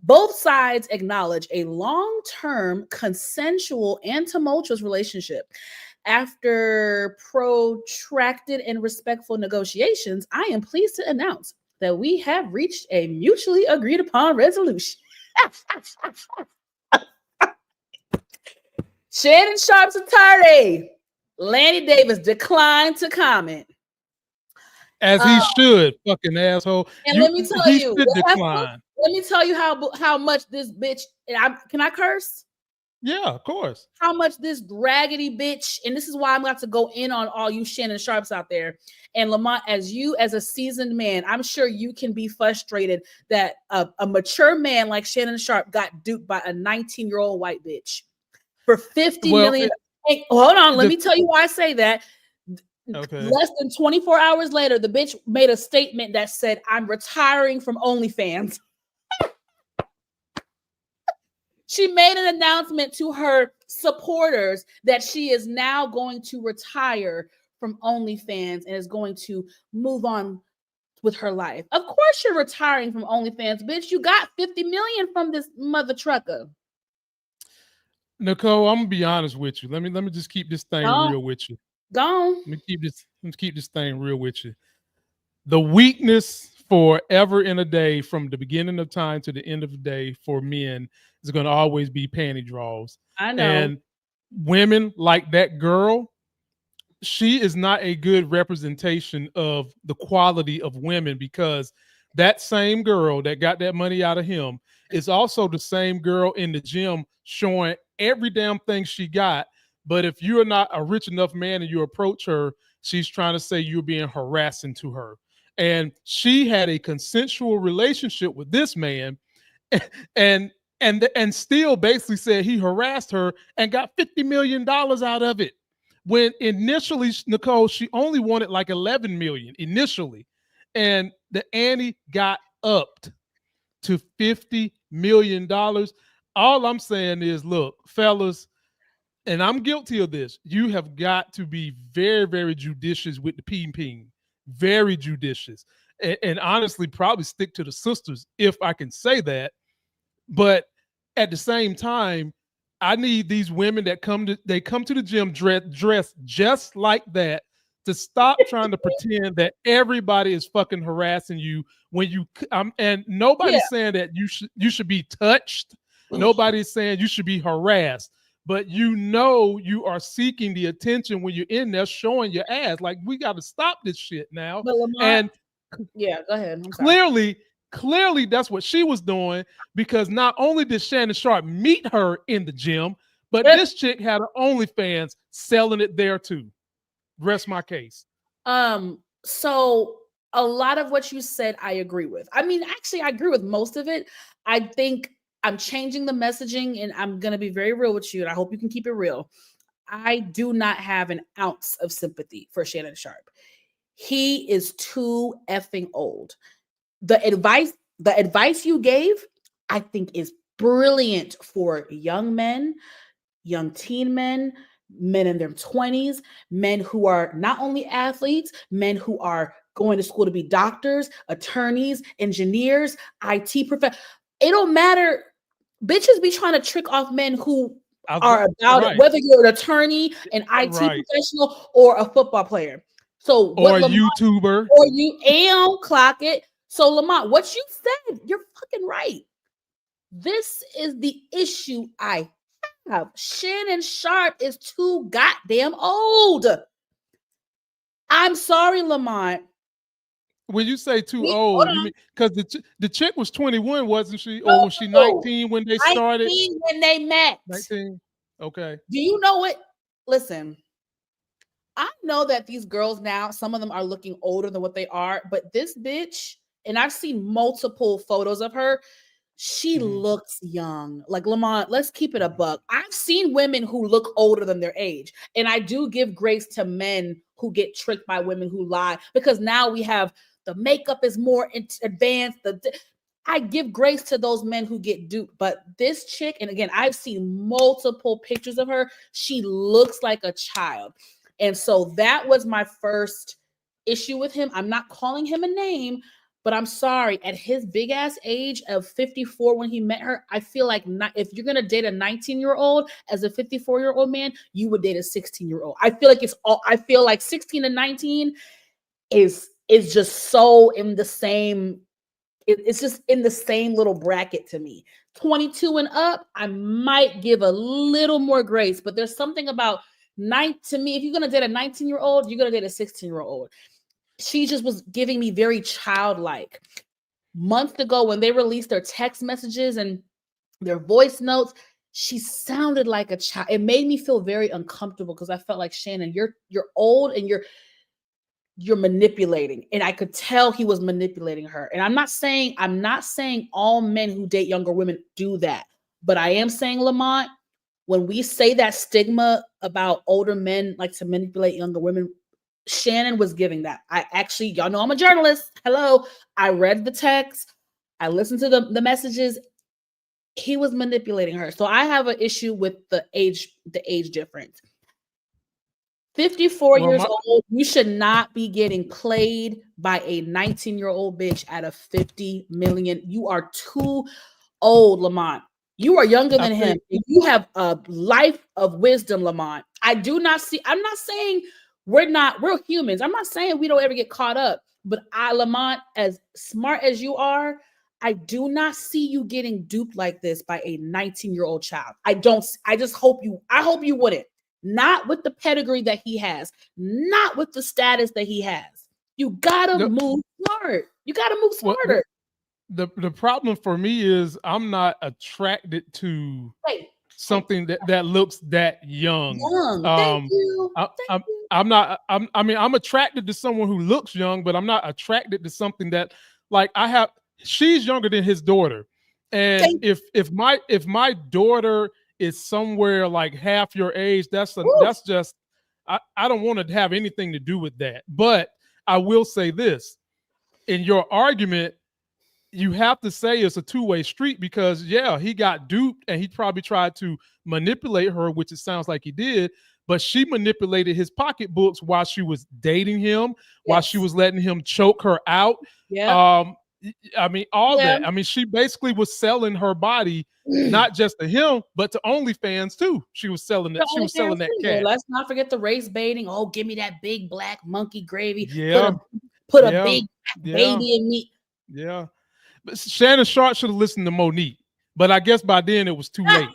Both sides acknowledge a long-term, consensual, and tumultuous relationship. After protracted and respectful negotiations, I am pleased to announce that we have reached a mutually agreed upon resolution. Shannon Sharpe's attorney, Lanny Davis, declined to comment. As he should, fucking asshole. And let me tell you, decline. Let me tell you how much this bitch. Can I curse? Yeah, of course. How much this raggedy bitch, and this is why I'm about to go in on all you Shannon Sharpes out there. And Lamont, as a seasoned man, I'm sure you can be frustrated that a mature man like Shannon Sharpe got duped by a 19-year-old white bitch for $50 million. Hold on, let me tell you why I say that. Okay. Less than 24 hours later, the bitch made a statement that said, "I'm retiring from OnlyFans." She made an announcement to her supporters that she is now going to retire from OnlyFans and is going to move on with her life. Of course you're retiring from OnlyFans, bitch. You got $50 million from this mother trucker. Nicole, I'm gonna be honest with you. Let me just keep this thing real with you. Go on. Let me keep this thing real with you. The weakness forever in a day, from the beginning of time to the end of the day, for men is going to always be panty draws. I know. And women like that girl, she is not a good representation of the quality of women, because that same girl that got that money out of him is also the same girl in the gym showing every damn thing she got. But if you're not a rich enough man and you approach her, she's trying to say you're being harassing to her. And she had a consensual relationship with this man, and and still basically said he harassed her and got $50 million out of it. When initially, Nicole, she only wanted like 11 million initially, and the ante got upped to $50 million. All I'm saying is, look, fellas, and I'm guilty of this, you have got to be very, very judicious with the ping. Very judicious. And honestly, probably stick to the sisters, if I can say that. But at the same time, I need these women that come to the gym dressed just like that to stop trying to pretend that everybody is fucking harassing you when you and nobody's saying that you should be touched. Nobody's saying you should be harassed. But you are seeking the attention when you're in there showing your ass. Like, we got to stop this shit now. But Lamont, and yeah, go ahead. I'm sorry. Clearly, that's what she was doing, because not only did Shannon Sharpe meet her in the gym, but this chick had an OnlyFans selling it there too. Rest my case. So a lot of what you said, I agree with. I mean, actually, I agree with most of it. I think I'm changing the messaging, and I'm going to be very real with you, and I hope you can keep it real. I do not have an ounce of sympathy for Shannon Sharpe. He is too effing old. The advice you gave, I think, is brilliant for young men, young teen men in their 20s, men who are not only athletes, men who are going to school to be doctors, attorneys, engineers, IT professionals. It don't matter. Bitches be trying to trick off men who are about it, whether you're an attorney, an IT professional, or a football player. So or a YouTuber. Or you clock it. So Lamont, what you said, you're fucking right. This is the issue I have. Shannon Sharpe is too goddamn old. I'm sorry, Lamont. When you say too old, you mean because the chick was 21, wasn't she? Or was she 19 when they started? 19 when they met. 19. Okay. Do you know what? Listen, I know that these girls now, some of them are looking older than what they are, but this bitch, and I've seen multiple photos of her, she looks young. Like, Lamont, let's keep it a buck. I've seen women who look older than their age, and I do give grace to men who get tricked by women who lie, because now we have the makeup is more advanced. I give grace to those men who get duped, but this chick, and again, I've seen multiple pictures of her, she looks like a child. And so that was my first issue with him. I'm not calling him a name, but I'm sorry. At his big ass age of 54 when he met her, I feel like if you're going to date a 19-year-old as a 54-year-old man, you would date a 16-year-old. I feel like 16 and 19 is just so in the same, it's just in the same little bracket to me. 22 and up, I might give a little more grace, but there's something about to me, if you're going to date a 19-year-old, you're going to date a 16-year-old. She just was giving me very childlike. Months ago, when they released their text messages and their voice notes, she sounded like a child. It made me feel very uncomfortable, because I felt like, Shannon, you're old and you're manipulating. And I could tell he was manipulating her. And I'm not saying all men who date younger women do that, but I am saying, Lamont, when we say that stigma about older men like to manipulate younger women, Shannon was giving that. Y'all know I'm a journalist. Hello. I read the text. I listened to the messages. He was manipulating her. So I have an issue with the age difference. 54 years old, you should not be getting played by a 19-year-old bitch at a 50 million. You are too old, Lamont. You are younger than him. You have a life of wisdom, Lamont. I'm not saying we're humans. I'm not saying we don't ever get caught up, but Lamont, as smart as you are, I do not see you getting duped like this by a 19-year-old child. I hope you wouldn't. Not with the pedigree that he has, not with the status that he has. You gotta move smart. You gotta move smarter. The problem for me is I'm not attracted to something that looks that young. Thank you. I'm attracted to someone who looks young, but I'm not attracted to something that like she's younger than his daughter. And if my daughter is somewhere like half your age, that's just I don't want to have anything to do with that. But I will say this, in your argument, you have to say it's a two-way street because he got duped and he probably tried to manipulate her, which it sounds like he did, but she manipulated his pocketbooks while she was dating him, while she was letting him choke her out. Yeah. I mean, all that. I mean, she basically was selling her body, not just to him, but to OnlyFans too. She was selling that. She was selling that cat. Let's not forget the race baiting. Oh, give me that big black monkey gravy. Yeah. Put a big baby in me. Yeah. But Shannon Sharpe should have listened to Monique, but I guess by then it was too late.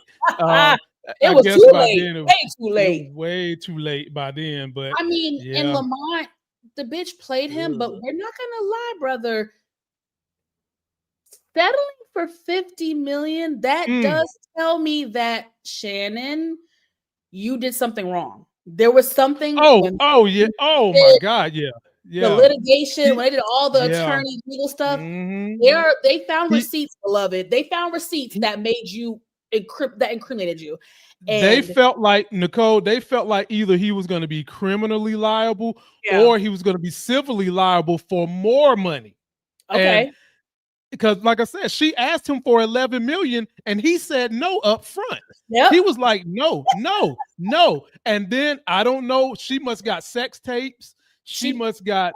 It was too late. Way too late. Way too late by then. But I mean, in Lamont, the bitch played him, but we're not gonna lie, brother. Settling for $50 million, that does tell me that Shannon, you did something wrong. There was something. Oh yeah. Oh my God, yeah. The litigation, when they did all the attorney legal stuff, they found receipts, beloved. They found receipts that made you that incriminated you. And they felt like, Nicole, they felt like either he was going to be criminally liable or he was going to be civilly liable for more money. Okay. And because, like I said, she asked him for $11 million and he said no up front. Yep. He was like, no. And then I don't know. She must got sex tapes. She must got.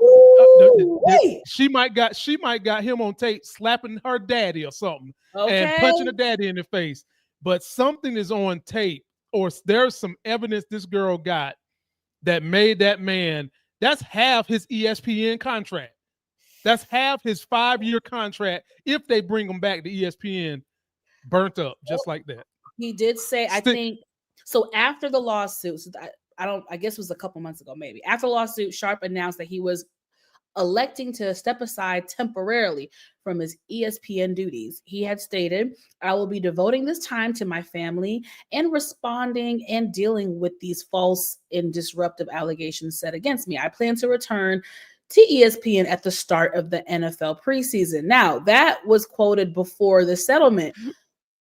She might got him on tape slapping her daddy or something and punching her daddy in the face. But something is on tape, or there's some evidence this girl got that made that man. That's half his ESPN contract. That's half his 5-year contract. If they bring him back to ESPN, burnt up just like that. He did say, I think so. After the lawsuit, I guess it was a couple months ago, maybe. After the lawsuit, Sharpe announced that he was electing to step aside temporarily from his ESPN duties. He had stated, I will be devoting this time to my family and responding and dealing with these false and disruptive allegations set against me. I plan to return to ESPN at the start of the NFL preseason. Now, that was quoted before the settlement.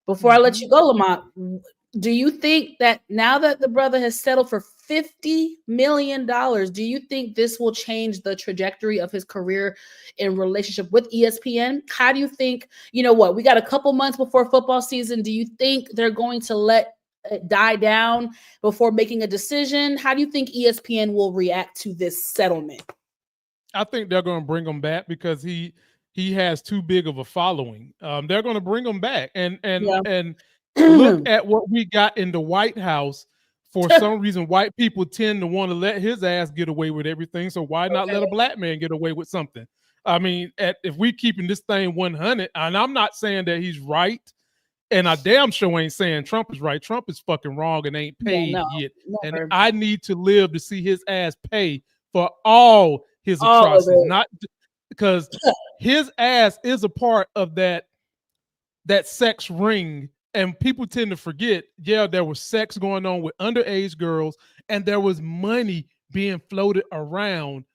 Before I let you go, Lamont, do you think that now that the brother has settled for $50 million, do you think this will change the trajectory of his career in relationship with ESPN? How do you think, we got a couple months before football season. Do you think they're going to let it die down before making a decision? How do you think ESPN will react to this settlement? I think they're going to bring him back because he has too big of a following. They're going to bring him back and look at what we got in the White House. For some reason, white people tend to want to let his ass get away with everything. So why not let a black man get away with something? I mean, if we keeping this thing 100, and I'm not saying that he's right, and I damn sure ain't saying Trump is right. Trump is fucking wrong and ain't paid yet. Never. And I need to live to see his ass pay for all his atrocities, not because his ass is a part of that sex ring. And people tend to forget, there was sex going on with underage girls and there was money being floated around.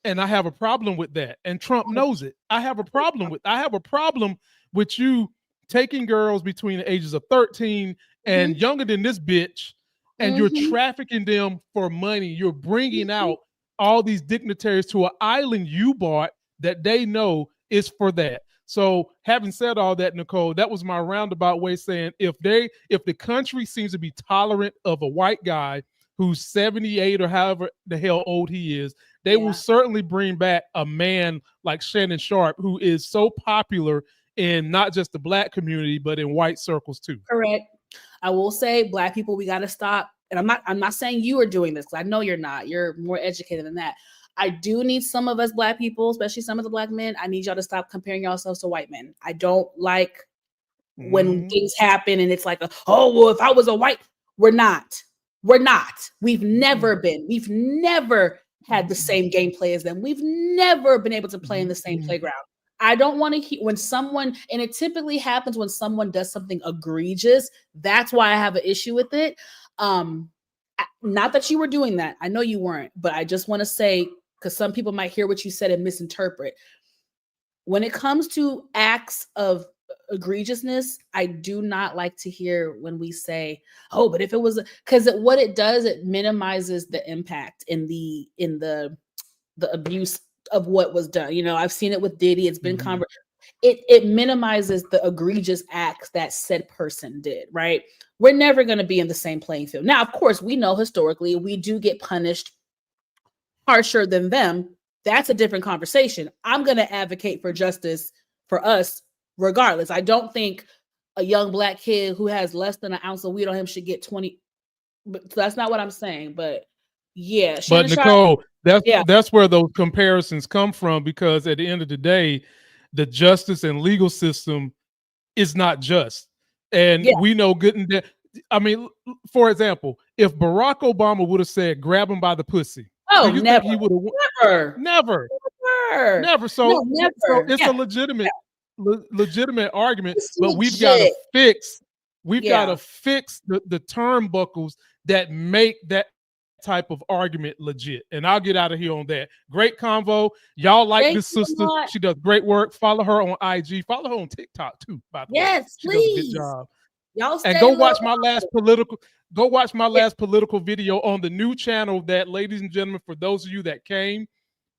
And I have a problem with that. And Trump knows it. I have a problem with you taking girls between the ages of 13 and younger than this bitch, and you're trafficking them for money. You're bringing out all these dignitaries to an island you bought that they know is for that. So having said all that, Nicole, that was my roundabout way saying if the country seems to be tolerant of a white guy who's 78 or however the hell old he is, they will certainly bring back a man like Shannon Sharpe, who is so popular in not just the black community, but in white circles too. Correct. I will say, black people, we got to stop. And I'm not saying you are doing this, because I know you're not. You're more educated than that. I do need some of us black people, especially some of the black men, I need y'all to stop comparing yourselves to white men. I don't like when things happen and it's like, if I was a white, we're not. We've never been. We've never had the same gameplay as them. We've never been able to play in the same playground. I don't want to hear when someone, and it typically happens when someone does something egregious. That's why I have an issue with it. not that you were doing that. I know you weren't, but I just want to say, because some people might hear what you said and misinterpret. When it comes to acts of egregiousness, I do not like to hear when we say, "Oh, but if it was," because what it does, it minimizes the impact in the abuse of what was done. You know, I've seen it with Diddy. It's been it minimizes the egregious acts that said person did. Right? We're never going to be in the same playing field. Now, of course, we know historically we do get punished harsher than them. That's a different conversation. I'm going to advocate for justice for us regardless. I don't think a young Black kid who has less than an ounce of weed on him should get 20. But that's not what I'm saying. But yeah, but Shannon Nicole, Sharpe, that's where those comparisons come from, because at the end of the day, the justice and legal system is not just. And we know good and bad. I mean, for example, if Barack Obama would have said, "Grab him by the pussy," do you think he would have? Never. So it's a legitimate argument, but we've got to fix the turnbuckles that make that type of argument legit. And I'll get out of here on that. Great convo. Y'all like this sister. She does great work. Follow her on IG. Follow her on TikTok too, by the way. Yes, she please. does a good job. Y'all and go watch my last political video on the new channel that, ladies and gentlemen, for those of you that came,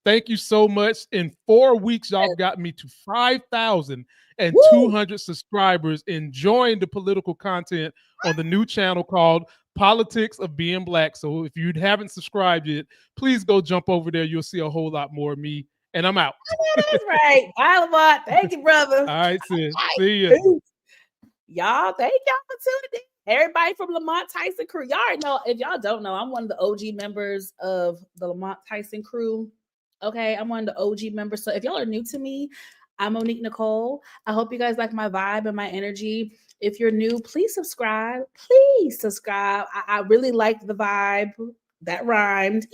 thank you so much. In 4 weeks, y'all got me to 5,200 subscribers enjoying the political content on the new channel called Politics of Being Black. So if you haven't subscribed yet, please go jump over there. You'll see a whole lot more of me. And I'm out. That's right. Bye, Lamont. Thank you, brother. All right, sis. See you. Y'all, thank y'all for tuning in. Everybody from Lamont Tyson crew. Y'all already know. If y'all don't know, I'm one of the OG members of the Lamont Tyson crew. Okay, I'm one of the OG members. So if y'all are new to me, I'm Monique Nicole. I hope you guys like my vibe and my energy. If you're new, please subscribe. Please subscribe. I really like the vibe. That rhymed.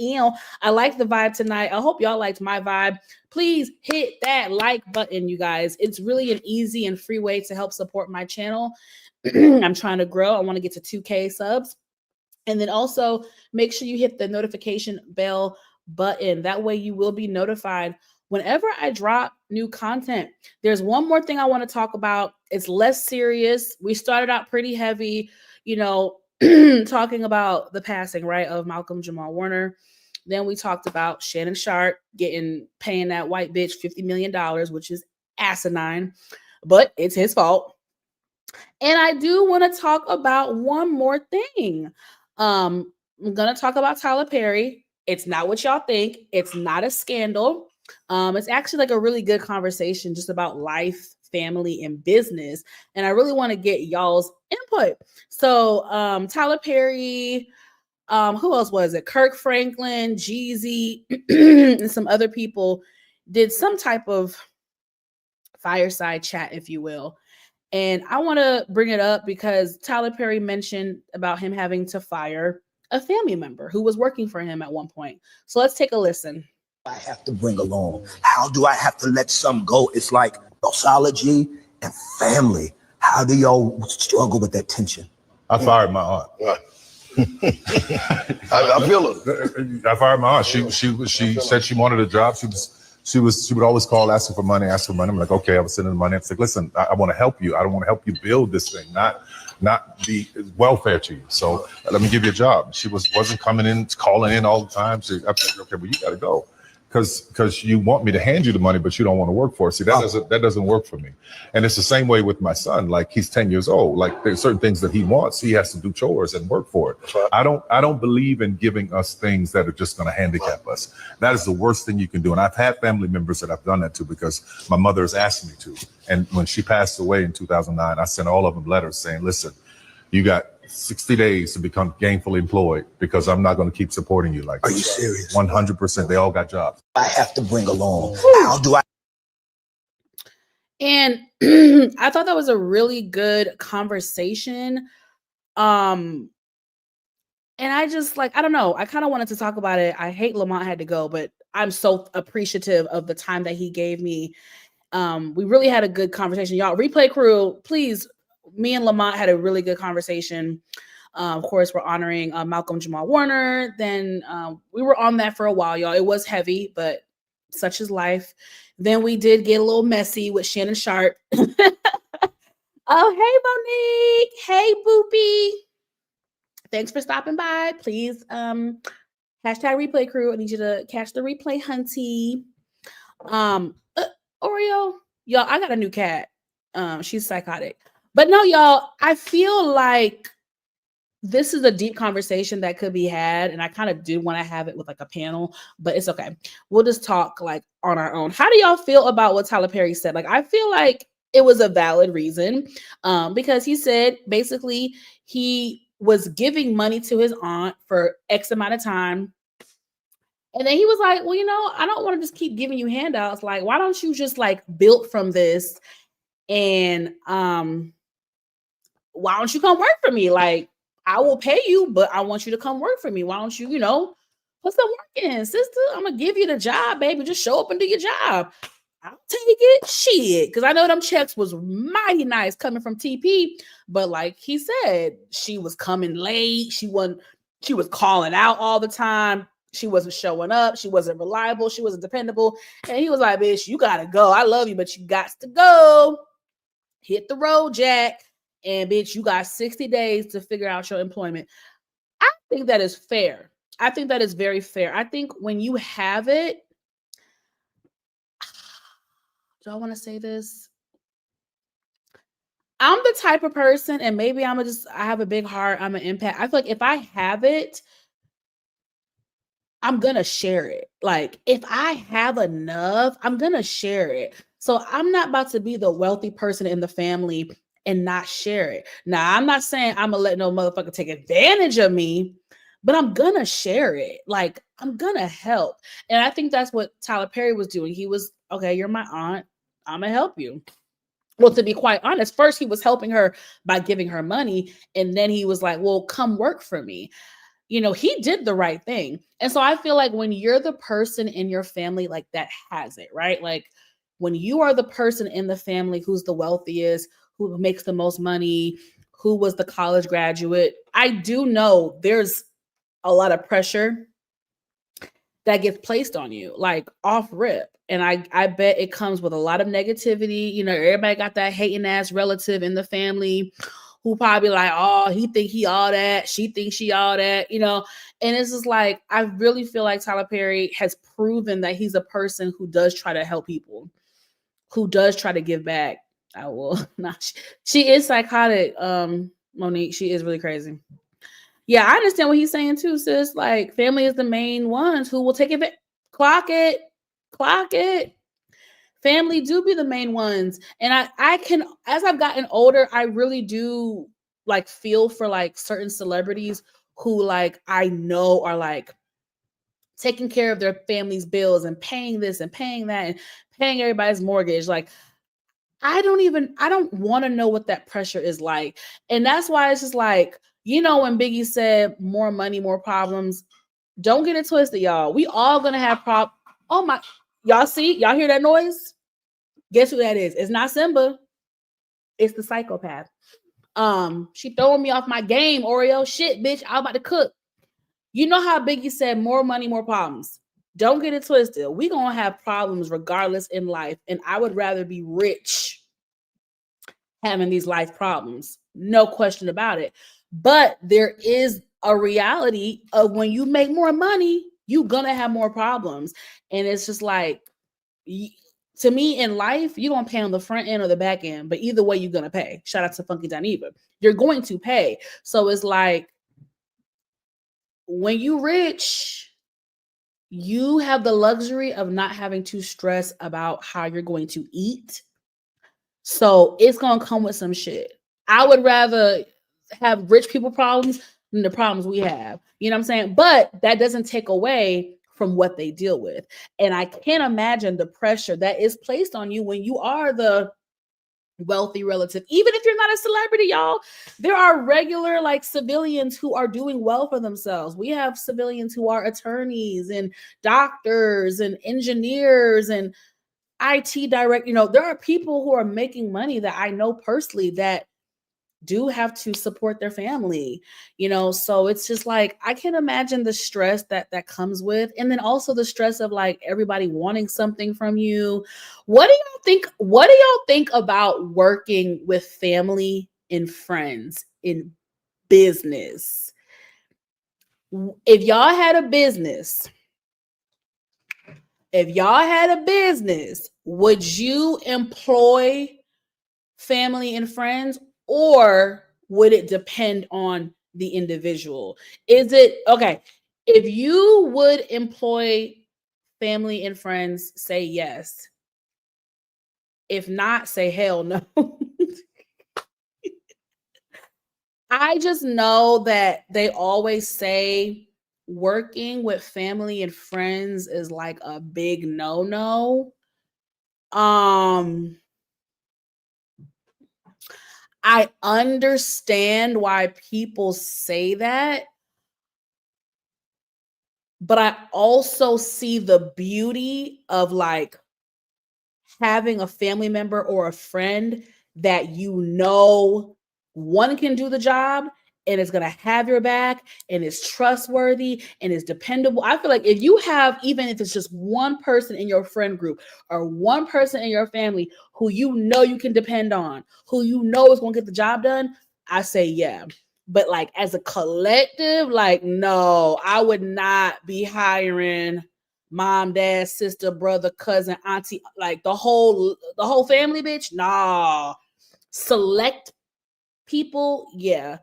I like the vibe tonight. I hope y'all liked my vibe. Please hit that like button, you guys. It's really an easy and free way to help support my channel. I'm trying to grow. I want to get to 2K subs. And then also make sure you hit the notification bell button. That way you will be notified whenever I drop new content. There's one more thing I want to talk about. It's less serious. We started out pretty heavy, talking about the passing, right, of Malcolm-Jamal Warner. Then we talked about Shannon Sharpe paying that white bitch $50 million, which is asinine, but it's his fault. And I do want to talk about one more thing. I'm going to talk about Tyler Perry. It's not what y'all think. It's not a scandal. It's actually like a really good conversation just about life, family, and business. And I really want to get y'all's input. So Tyler Perry, who else was it? Kirk Franklin, Jeezy, and some other people did some type of fireside chat, if you will. And I want to bring it up because Tyler Perry mentioned about him having to fire a family member who was working for him at one point. So let's take a listen. I have to bring along. How do I have to let some go? It's like sociology and family. How do y'all struggle with that tension? I fired my aunt. I feel it. I fired my aunt. She said she wanted a job. She would always call asking for money. I'm like, okay, I was sending the money. I'm like, listen, I want to help you. I don't want to help you build this thing, not be welfare to you. So let me give you a job. She wasn't coming in, calling in all the time. I said, okay, well, you got to go. Because you want me to hand you the money, but you don't want to work for it. See, that doesn't work for me. And it's the same way with my son. Like, he's 10 years old. Like, there's certain things that he wants. He has to do chores and work for it. Right. I don't believe in giving us things that are just going to handicap us. That is the worst thing you can do. And I've had family members that I've done that to because my mother has asked me to. And when she passed away in 2009, I sent all of them letters saying, listen, you got 60 days to become gainfully employed because I'm not going to keep supporting you like this. Are you serious? 100%. They all got jobs. I have to bring along. How do I? And I thought that was a really good conversation. And I just I don't know. I kind of wanted to talk about it. I hate Lamont had to go, but I'm so appreciative of the time that he gave me. We really had a good conversation. Y'all, replay crew, please. Me and Lamont had a really good conversation. Of course, we're honoring Malcolm-Jamal Warner. Then we were on that for a while, y'all. It was heavy, but such is life. Then we did get a little messy with Shannon Sharpe. Oh, hey, Monique. Hey, Boopy. Thanks for stopping by. Please, hashtag replay crew. I need you to catch the replay, hunty. Oreo, y'all, I got a new cat. She's psychotic. But no, y'all, I feel like this is a deep conversation that could be had, and I kind of do want to have it with like a panel, but it's okay. We'll just talk like on our own. How do y'all feel about what Tyler Perry said? Like, I feel like it was a valid reason, because he said basically he was giving money to his aunt for X amount of time. And then he was like, well, I don't want to just keep giving you handouts. Like, why don't you just like build from this? And why don't you come work for me? Like, I will pay you, but I want you to come work for me. Why don't you, put some work in, sister? I'm going to give you the job, baby. Just show up and do your job. I'll take it. Shit. Because I know them checks was mighty nice coming from TP. But like he said, she was coming late. She was calling out all the time. She wasn't showing up. She wasn't reliable. She wasn't dependable. And he was like, bitch, you got to go. I love you, but you got to go. Hit the road, Jack. And bitch, you got 60 days to figure out your employment. I think that is fair. I think that is very fair. I think when you have it, do I want to say this? I'm the type of person, and maybe I have a big heart. I'm an empath. I feel like if I have it, I'm going to share it. Like, if I have enough, I'm going to share it. So I'm not about to be the wealthy person in the family and not share it. Now, I'm not saying I'm going to let no motherfucker take advantage of me, but I'm going to share it. Like, I'm going to help. And I think that's what Tyler Perry was doing. He was, okay, you're my aunt. I'm going to help you. Well, to be quite honest, first he was helping her by giving her money. And then he was like, well, come work for me. He did the right thing. And so I feel like when you're the person in your family like that has it, right? Like when you are the person in the family who's the wealthiest, who makes the most money, who was the college graduate, I do know there's a lot of pressure that gets placed on you, like off rip. And I bet it comes with a lot of negativity. Everybody got that hating ass relative in the family who probably like, oh, he think he all that, she thinks she all that, and it's just like, I really feel like Tyler Perry has proven that he's a person who does try to help people, who does try to give back. I will not. She is psychotic, Monique. She is really crazy. Yeah, I understand what he's saying too, sis. Like, family is the main ones who will take it. Clock it. Family do be the main ones. And I can, as I've gotten older, I really do like feel for like certain celebrities who like I know are like taking care of their family's bills and paying this and paying that and paying everybody's mortgage. Like, I don't want to know what that pressure is like. And that's why it's just like, when Biggie said more money, more problems, don't get it twisted, y'all. We all gonna have problems. Oh my, y'all hear that noise? Guess who that is? It's not Simba. It's the psychopath. She throwing me off my game, Oreo. Shit, bitch, I'm about to cook. You know how Biggie said more money, more problems. Don't get it twisted. We gonna have problems regardless in life. And I would rather be rich having these life problems. No question about it. But there is a reality of when you make more money, you're gonna have more problems. And it's just like, to me in life, you're gonna pay on the front end or the back end, but either way, you're gonna pay. Shout out to Funky Dineva. You're going to pay. So it's like, when you rich, you have the luxury of not having to stress about how you're going to eat. So it's gonna come with some shit. I would rather have rich people problems than the problems we have. You know what I'm saying? But that doesn't take away from what they deal with. And I can't imagine the pressure that is placed on you when you are the wealthy relative. Even if you're not a celebrity, y'all, there are regular like civilians who are doing well for themselves. We have civilians who are attorneys and doctors and engineers and IT direct. There are people who are making money that I know personally that do have to support their family, you know? So it's just like, I can imagine the stress that comes with, and then also the stress of like everybody wanting something from you. What do y'all think about working with family and friends in business? If y'all had a business, would you employ family and friends, or would it depend on the individual? Is it okay if you would employ family and friends? Say yes. If not, say hell no. I just know that they always say working with family and friends is like a big no-no. I understand why people say that, but I also see the beauty of like having a family member or a friend that you know one can do the job and is going to have your back and is trustworthy and is dependable. I feel like if you have, even if it's just one person in your friend group or one person in your family who you know you can depend on, who you know is going to get the job done, I say yeah. But like as a collective, like no, I would not be hiring mom, dad, sister, brother, cousin, auntie, like the whole family, bitch. Nah. Select people, yeah.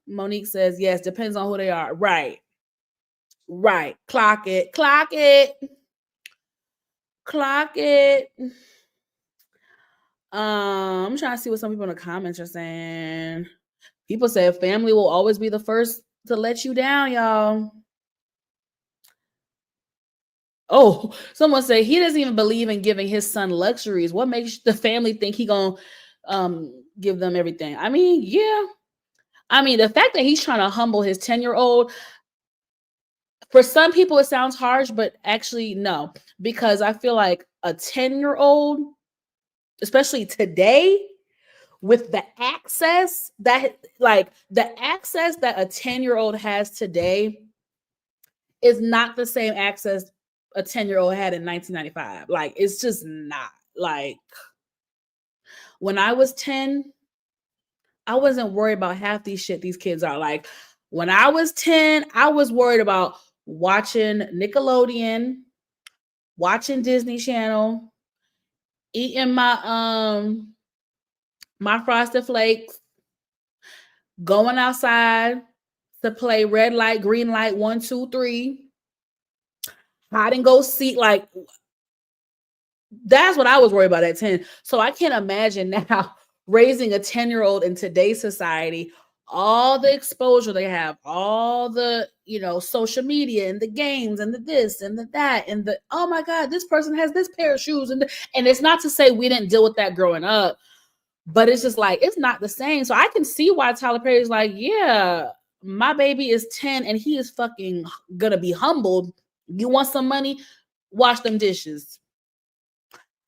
Monique says yes, depends on who they are. Right. Clock it. I'm trying to see what some people in the comments are saying. People say family will always be the first to let you down, y'all. Oh, someone say he doesn't even believe in giving his son luxuries. What makes the family think he gonna give them everything? I mean, yeah. I mean, the fact that he's trying to humble his 10-year-old, for some people it sounds harsh, but actually no, because I feel like a 10-year-old, especially today, with the access that a 10-year-old has today is not the same access a 10-year-old had in 1995. Like, it's just not. Like, when I was 10, I wasn't worried about half these shit these kids are. Like, when I was 10, I was worried about watching Nickelodeon, watching Disney Channel, eating my Frosted Flakes, going outside to play red light, green light, 1, 2, 3, hide and go seek. Like, that's what I was worried about at 10. So I can't imagine now raising a 10-year-old in today's society, all the exposure they have, all the, social media and the games and the this and the that and the, oh my God, this person has this pair of shoes. And it's not to say we didn't deal with that growing up, but it's just like, it's not the same. So I can see why Tyler Perry's like, yeah, my baby is 10 and he is fucking gonna be humbled. You want some money? Wash them dishes.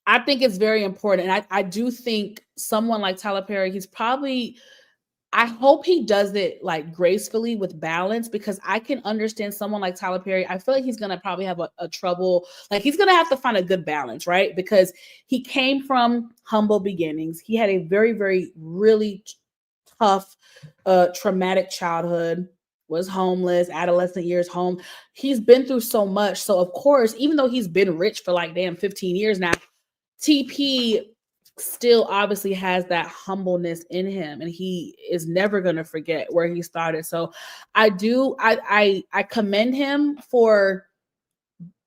I think it's very important. And I do think someone like Tyler Perry, I hope he does it like gracefully with balance, because I can understand someone like Tyler Perry. I feel like he's going to probably have a trouble. Like, he's going to have to find a good balance, right? Because he came from humble beginnings. He had a very, very, really tough, traumatic childhood, was homeless, adolescent years home. He's been through so much. So of course, even though he's been rich for like 15 years now, TP still obviously has that humbleness in him, and he is never going to forget where he started. So I commend him for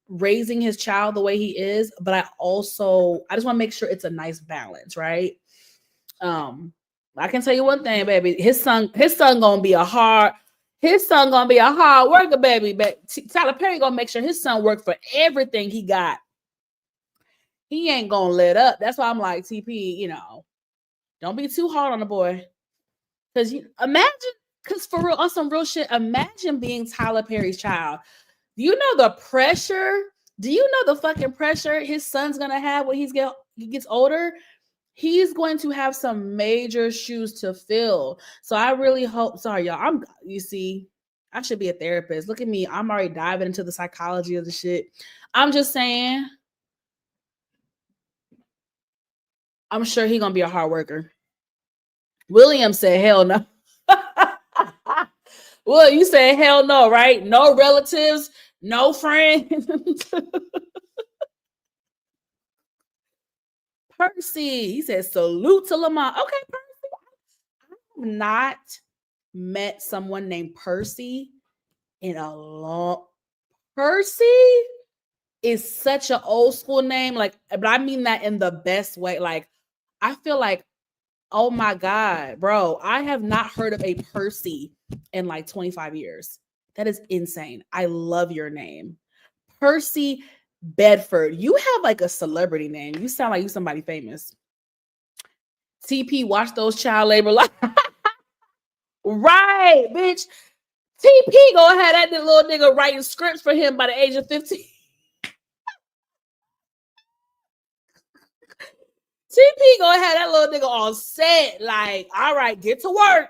raising his child the way he is, but I just want to make sure it's a nice balance, right? I can tell you one thing, baby. His son gonna be a hard worker, baby. But Tyler Perry gonna make sure his son work for everything he got. He ain't gonna let up. That's why I'm like, TP, don't be too hard on the boy. Because for real, on some real shit, imagine being Tyler Perry's child. Do you know the pressure? Do you know the fucking pressure his son's gonna have when he gets older? He's going to have some major shoes to fill. So I really hope, sorry, y'all. You see, I should be a therapist. Look at me. I'm already diving into the psychology of the shit. I'm just saying, I'm sure he's going to be a hard worker. William said, hell no. Well, you said hell no, right? No relatives, no friends. Percy, he said, salute to Lamont. Okay, Percy. I have not met someone named Percy in a long. Percy is such an old school name, like, but I mean that in the best way. Like, I feel like, oh my God, bro, I have not heard of a Percy in like 25 years. That is insane. I love your name. Percy Bedford. You have like a celebrity name. You sound like you somebody famous. TP, watch those child labor laws. Right, bitch. TP go ahead that little nigga writing scripts for him by the age of 15. TP go ahead that little nigga on set. Like, all right, get to work.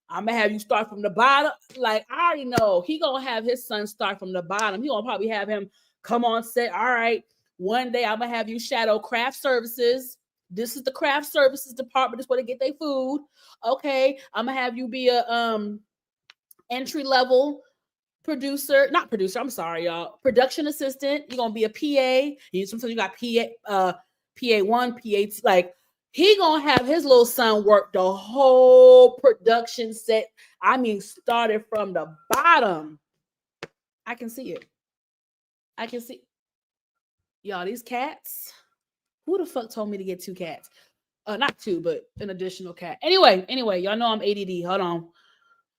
I'm gonna have you start from the bottom. Like, I already know he gonna have his son start from the bottom. He gonna probably have him come on set. All right, one day I'm gonna have you shadow craft services. This is the craft services department. This is where they get their food. Okay, I'm gonna have you be a entry level producer, not producer. I'm sorry, y'all. Production assistant. You're gonna be a PA. Sometimes you got PA1, PA2. Like, he gonna have his little son work the whole production set. I mean, started from the bottom. I can see it. I can see. Y'all, these cats. Who the fuck told me to get 2 cats? Not 2, but an additional cat. Anyway, y'all know I'm ADD. Hold on.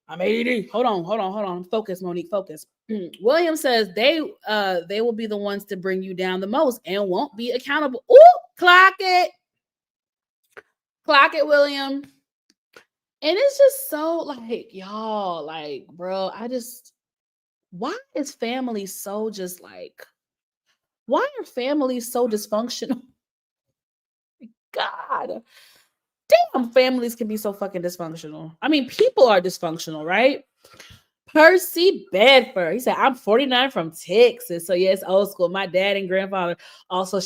I'm ADD. Hold on. Focus, Monique. Focus. William says they will be the ones to bring you down the most and won't be accountable. Ooh, clock it, William. And it's just so like, y'all, like, bro, why is family so just like, why are families so dysfunctional? God, damn, families can be so fucking dysfunctional. I mean, people are dysfunctional, right? Percy Bedford. He said, I'm 49 from Texas. So yes, old school. My dad and grandfather also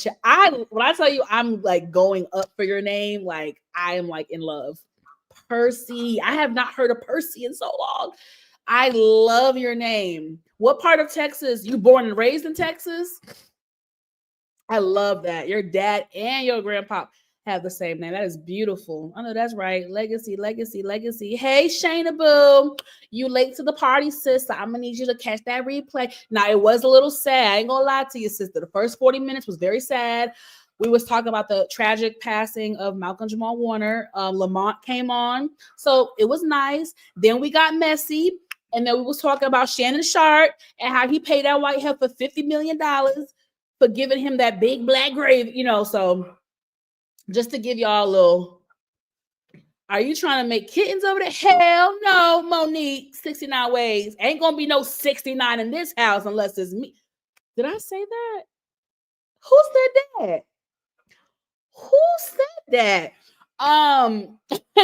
when I tell you I'm like going up for your name, like I am like in love. Percy. I have not heard of Percy in so long. I love your name. What part of Texas? You born and raised in Texas? I love that. Your dad and your grandpa have the same name. That is beautiful. I know that's right. Legacy. Hey, Shayna Boo, you late to the party, sister. I'm gonna need you to catch that replay. Now, it was a little sad. I ain't gonna lie to you, sister. The first 40 minutes was very sad. We was talking about the tragic passing of Malcolm-Jamal Warner. Lamont came on, so it was nice. Then we got messy, and then we was talking about Shannon Sharpe and how he paid that white heifer $50 million for giving him that big black grave, so just to give y'all a little, are you trying to make kittens over there? Hell no, Monique, 69 ways. Ain't gonna be no 69 in this house unless it's me. Did I say that? Who said that? Who said that?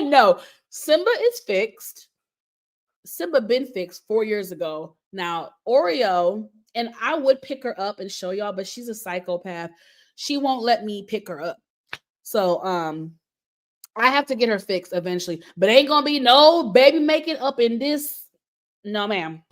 No, Simba is fixed. Simba been fixed 4 years ago. Now, Oreo, and I would pick her up and show y'all, but she's a psychopath. She won't let me pick her up. So I have to get her fixed eventually, but ain't gonna be no baby making up in this. No, ma'am.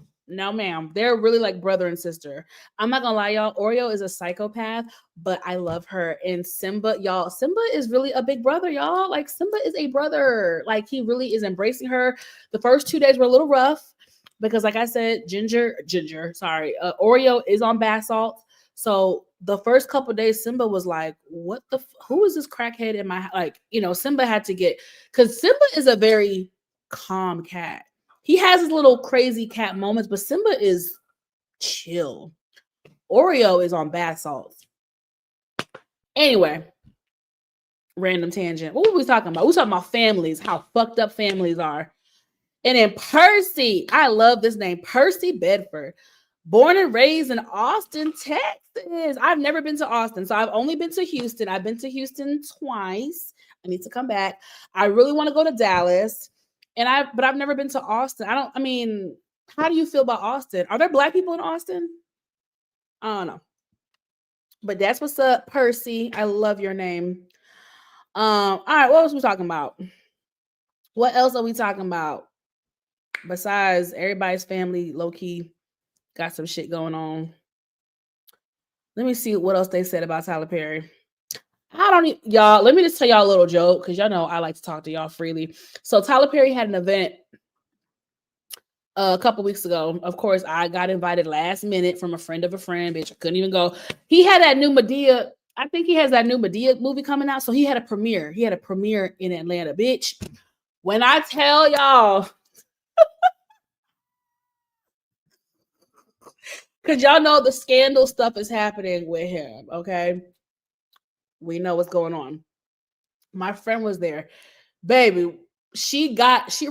They're really like brother and sister. I'm not gonna lie, y'all. Oreo is a psychopath, but I love her. And Simba, y'all, Simba is really a big brother, y'all. Like, Simba is a brother. Like, he really is embracing her. The first 2 days were a little rough because, like I said, Oreo is on bath salts. So the first couple of days, Simba was like, what who is this crackhead in my, like, Simba had to get, because Simba is a very calm cat. He has his little crazy cat moments, but Simba is chill. Oreo is on bath salts. Anyway, random tangent. What were we talking about? We were talking about families, how fucked up families are. And then Percy, I love this name, Percy Bedford. Born and raised in Austin, Texas. I've never been to Austin, so I've only been to Houston. I've been to Houston twice. I need to come back. I really want to go to Dallas. But I've never been to Austin. How do you feel about Austin? Are there Black people in Austin? I don't know. But that's what's up, Percy. I love your name. All right, what else we talking about? What else are we talking about? Besides everybody's family, low-key, got some shit going on. Let me see what else they said about Tyler Perry. Y'all, let me just tell y'all a little joke, because y'all know I like to talk to y'all freely. So Tyler Perry had an event a couple weeks ago. Of course, I got invited last minute from a friend of a friend, bitch. I couldn't even go. He had that new Medea. I think he has that new Medea movie coming out. So he had a premiere. He had a premiere in Atlanta, bitch. When I tell y'all, because y'all know the scandal stuff is happening with him, okay? We know what's going on. My friend was there. Baby, she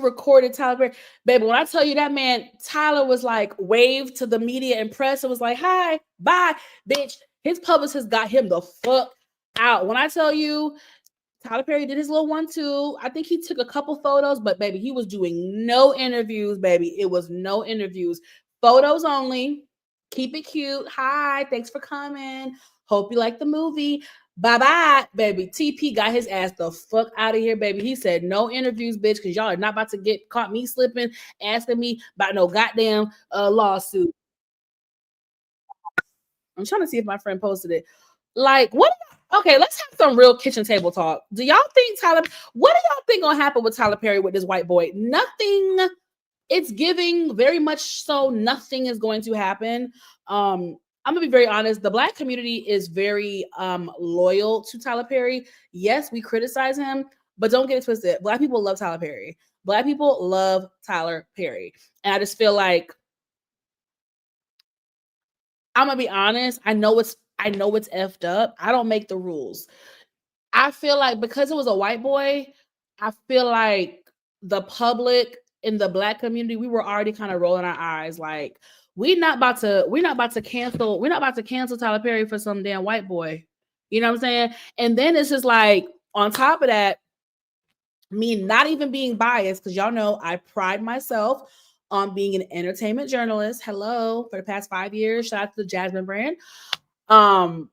recorded Tyler Perry. Baby, when I tell you that man, Tyler was like, waved to the media and press and was like, hi, bye, bitch. His publicist got him the fuck out. When I tell you, Tyler Perry did his little 1-2. I think he took a couple photos, but baby, he was doing no interviews, baby. It was no interviews. Photos only. Keep it cute. Hi, thanks for coming. Hope you like the movie. Bye-bye, baby. TP got his ass the fuck out of here, baby. He said, no interviews, bitch, because y'all are not about to get caught me slipping, asking me about no goddamn lawsuit. I'm trying to see if my friend posted it. Like, what? Okay, let's have some real kitchen table talk. What do y'all think gonna happen with Tyler Perry with this white boy? Nothing. It's giving very much so nothing is going to happen. I'm gonna be very honest. The Black community is very loyal to Tyler Perry. Yes, we criticize him, but don't get it twisted. Black people love Tyler Perry. Black people love Tyler Perry. And I just feel like, I'm gonna be honest. I know it's effed up. I don't make the rules. I feel like because it was a white boy, I feel like the public in the Black community, we were already kind of rolling our eyes. Like, we're not about to cancel Tyler Perry for some damn white boy. You know what I'm saying? And then it's just like, on top of that, me not even being biased, because y'all know I pride myself on being an entertainment journalist. Hello, for the past 5 years. Shout out to the Jasmine brand. When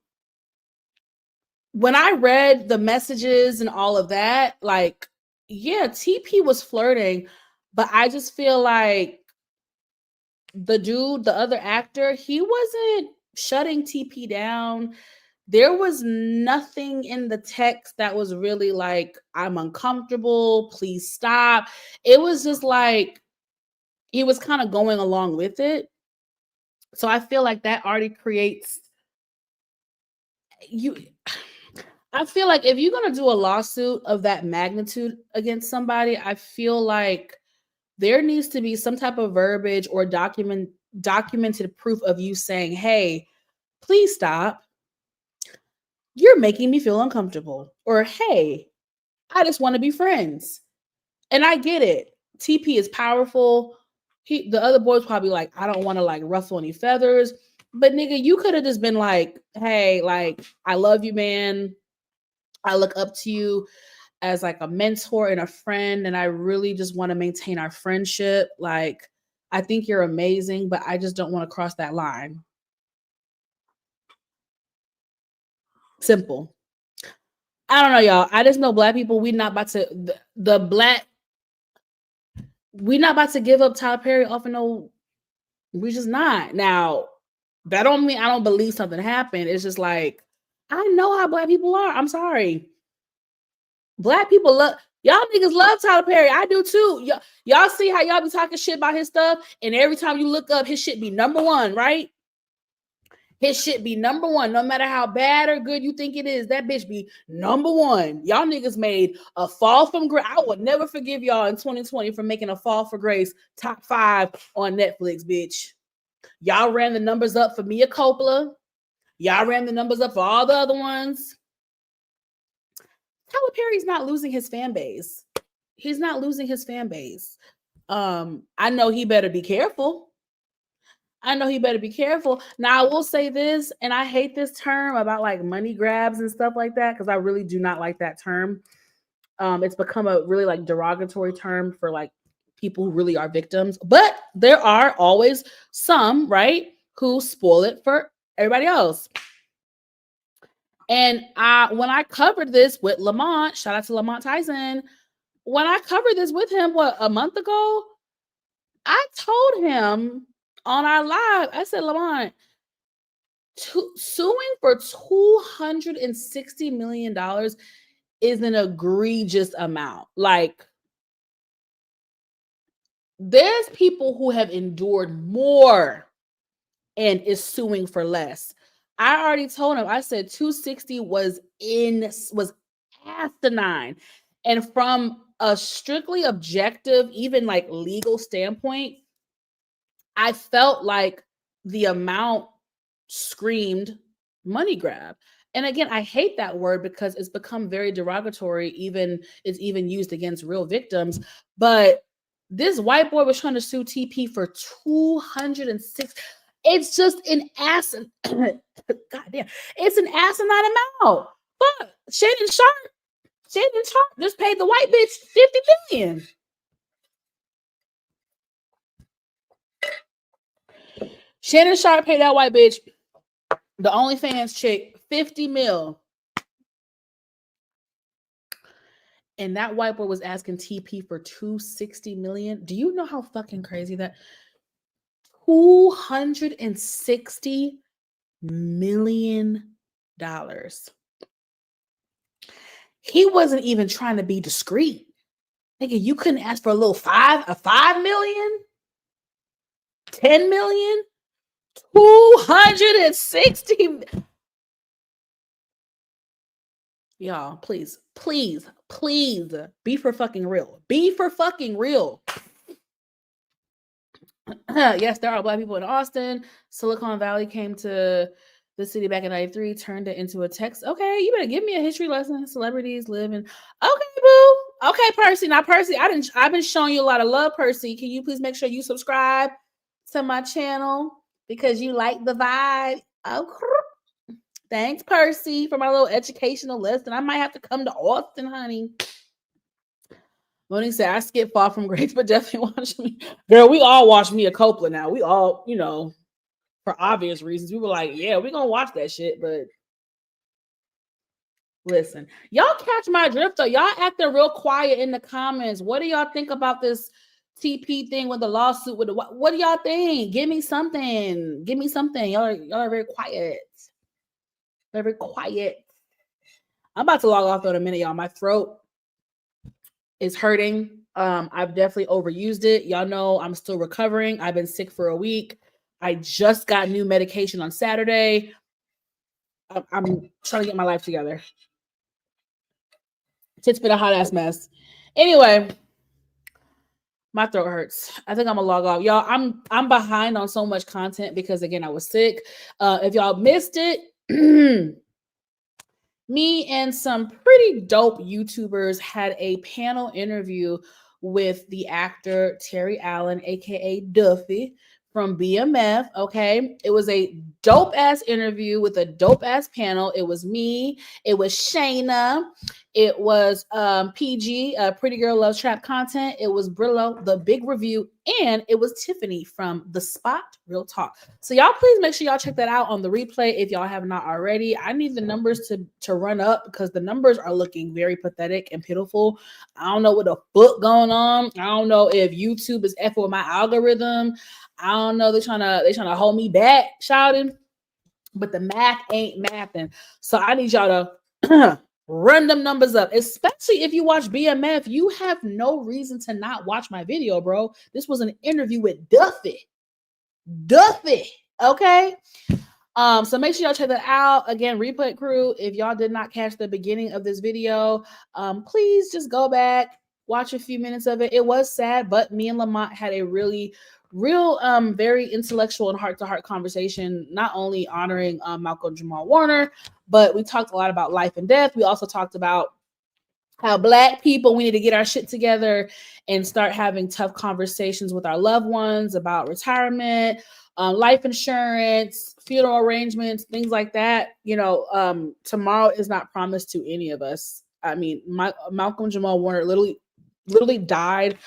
I read the messages and all of that, like, yeah, TP was flirting, but I just feel like the dude, the other actor, he wasn't shutting TP down. There was nothing in the text that was really like, I'm uncomfortable, please stop. It was just like, he was kind of going along with it. So I feel like that already creates I feel like if you're going to do a lawsuit of that magnitude against somebody, I feel like there needs to be some type of verbiage or documented proof of you saying, hey, please stop. You're making me feel uncomfortable. Or, hey, I just want to be friends. And I get it. TP is powerful. The other boys probably like, I don't want to like ruffle any feathers. But nigga, you could have just been like, hey, like, I love you, man. I look up to you as like a mentor and a friend, and I really just want to maintain our friendship. Like, I think you're amazing, but I just don't want to cross that line. Simple. I don't know, y'all. I just know Black people, we're not about to give up Tyler Perry off of no, we're just not. Now, that don't mean I don't believe something happened. It's just like, I know how Black people are. I'm sorry. Black people y'all niggas love Tyler Perry. I do too. Y'all see how y'all be talking shit about his stuff, and every time you look up, his shit be number one, right? His shit be number one, no matter how bad or good you think it is. That bitch be number one. Y'all niggas made a Fall from Grace. I would never forgive y'all in 2020 for making a Fall for Grace top 5 on Netflix, bitch. Y'all ran the numbers up for Mia Coppola. Y'all ran the numbers up for all the other ones. Tyler Perry's not losing his fan base. He's not losing his fan base. I know he better be careful. Now, I will say this, and I hate this term about like money grabs and stuff like that, because I really do not like that term. It's become a really like derogatory term for like people who really are victims. But there are always some, right, who spoil it for everybody else. And when I covered this with Lamont, shout out to Lamont Tyson, when I covered this with him, a month ago, I told him on our live, I said, Lamont, suing for $260 million is an egregious amount. Like, there's people who have endured more and is suing for less. I already told him, I said 260 was asinine. And from a strictly objective, even like legal standpoint, I felt like the amount screamed money grab. And again, I hate that word because it's become very derogatory. It's even used against real victims. But this white boy was trying to sue TP for 206. It's just an asinine. Goddamn, it's an asinine amount. But Shannon Sharpe just paid the white bitch $50 million. Shannon Sharpe paid that white bitch, the OnlyFans chick, $50 million. And that white boy was asking TP for $260 million. Do you know how fucking crazy that? $260 million. He wasn't even trying to be discreet. Nigga, you couldn't ask for a $5 million, $10 million, 260. Y'all, please be for fucking real. Be for fucking real. Yes, there are Black people in Austin. Silicon Valley came to the city back in 93, turned it into a text. Okay, you better give me a history lesson. Celebrities live in. Okay, boo. Okay, Percy. Now, Percy, I've been showing you a lot of love, Percy. Can you please make sure you subscribe to my channel because you like the vibe? Okay. Thanks, Percy, for my little educational lesson. I might have to come to Austin, honey. Mourning said, I skip Fall from Grace, but definitely watch me. Girl, we all watch Mia Coppola now. We all, for obvious reasons. We were like, yeah, we're going to watch that shit. But listen, y'all catch my drift, though. Y'all acting real quiet in the comments. What do y'all think about this TP thing with the lawsuit? What do y'all think? Give me something. Y'all are very quiet. Very quiet. I'm about to log off in a minute, y'all. My throat is hurting. I've definitely overused it. Y'all know I'm still recovering. I've been sick for a week. I just got new medication on Saturday. I'm trying to get my life together. It's been a hot ass mess. Anyway, my throat hurts. I think I'm gonna log off. Y'all, I'm behind on so much content because again, I was sick. If y'all missed it, me and some pretty dope YouTubers had a panel interview with the actor Terry Allen, aka Duffy, from BMF. Okay, it was a dope ass interview with a dope ass panel. It was me, it was Shayna, it was PG, Pretty Girl Loves Trap Content, it was Brillo, the Big Review, and it was Tiffany from The Spot Real Talk. So y'all please make sure y'all check that out on the replay if y'all have not already. I need the numbers to run up because the numbers are looking very pathetic and pitiful. I don't know what the fuck going on. I don't know if YouTube is effing with my algorithm. I don't know. They're trying to hold me back, shouting, but the math ain't mathing. So I need y'all to run them numbers up, especially if you watch BMF. You have no reason to not watch my video, bro. This was an interview with Duffy. Okay. So make sure y'all check that out. Again, replay crew, if y'all did not catch the beginning of this video, please just go back, watch a few minutes of it. It was sad, but me and Lamont had a real very intellectual and heart-to-heart conversation, not only honoring Malcolm-Jamal Warner, but we talked a lot about life and death. We also talked about how Black people, we need to get our shit together and start having tough conversations with our loved ones about retirement, life insurance, funeral arrangements, things like that. Tomorrow is not promised to any of us. I mean, Malcolm-Jamal Warner literally died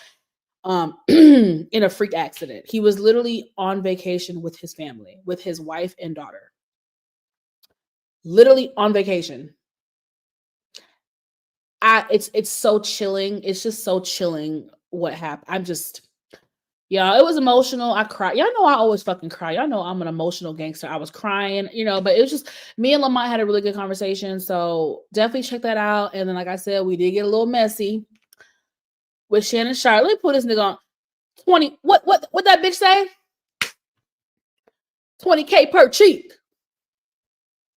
in a freak accident. He was literally on vacation with his family, with his wife and daughter. Literally on vacation. It's so chilling. It's just so chilling what happened. Yeah, it was emotional. I cried. Y'all know I always fucking cry. Y'all know I'm an emotional gangster. I was crying, but it was just me and Lamont had a really good conversation. So definitely check that out. And then, like I said, we did get a little messy with Shannon Sharpe. Let me put this nigga on 20. What that bitch say? 20K per cheek.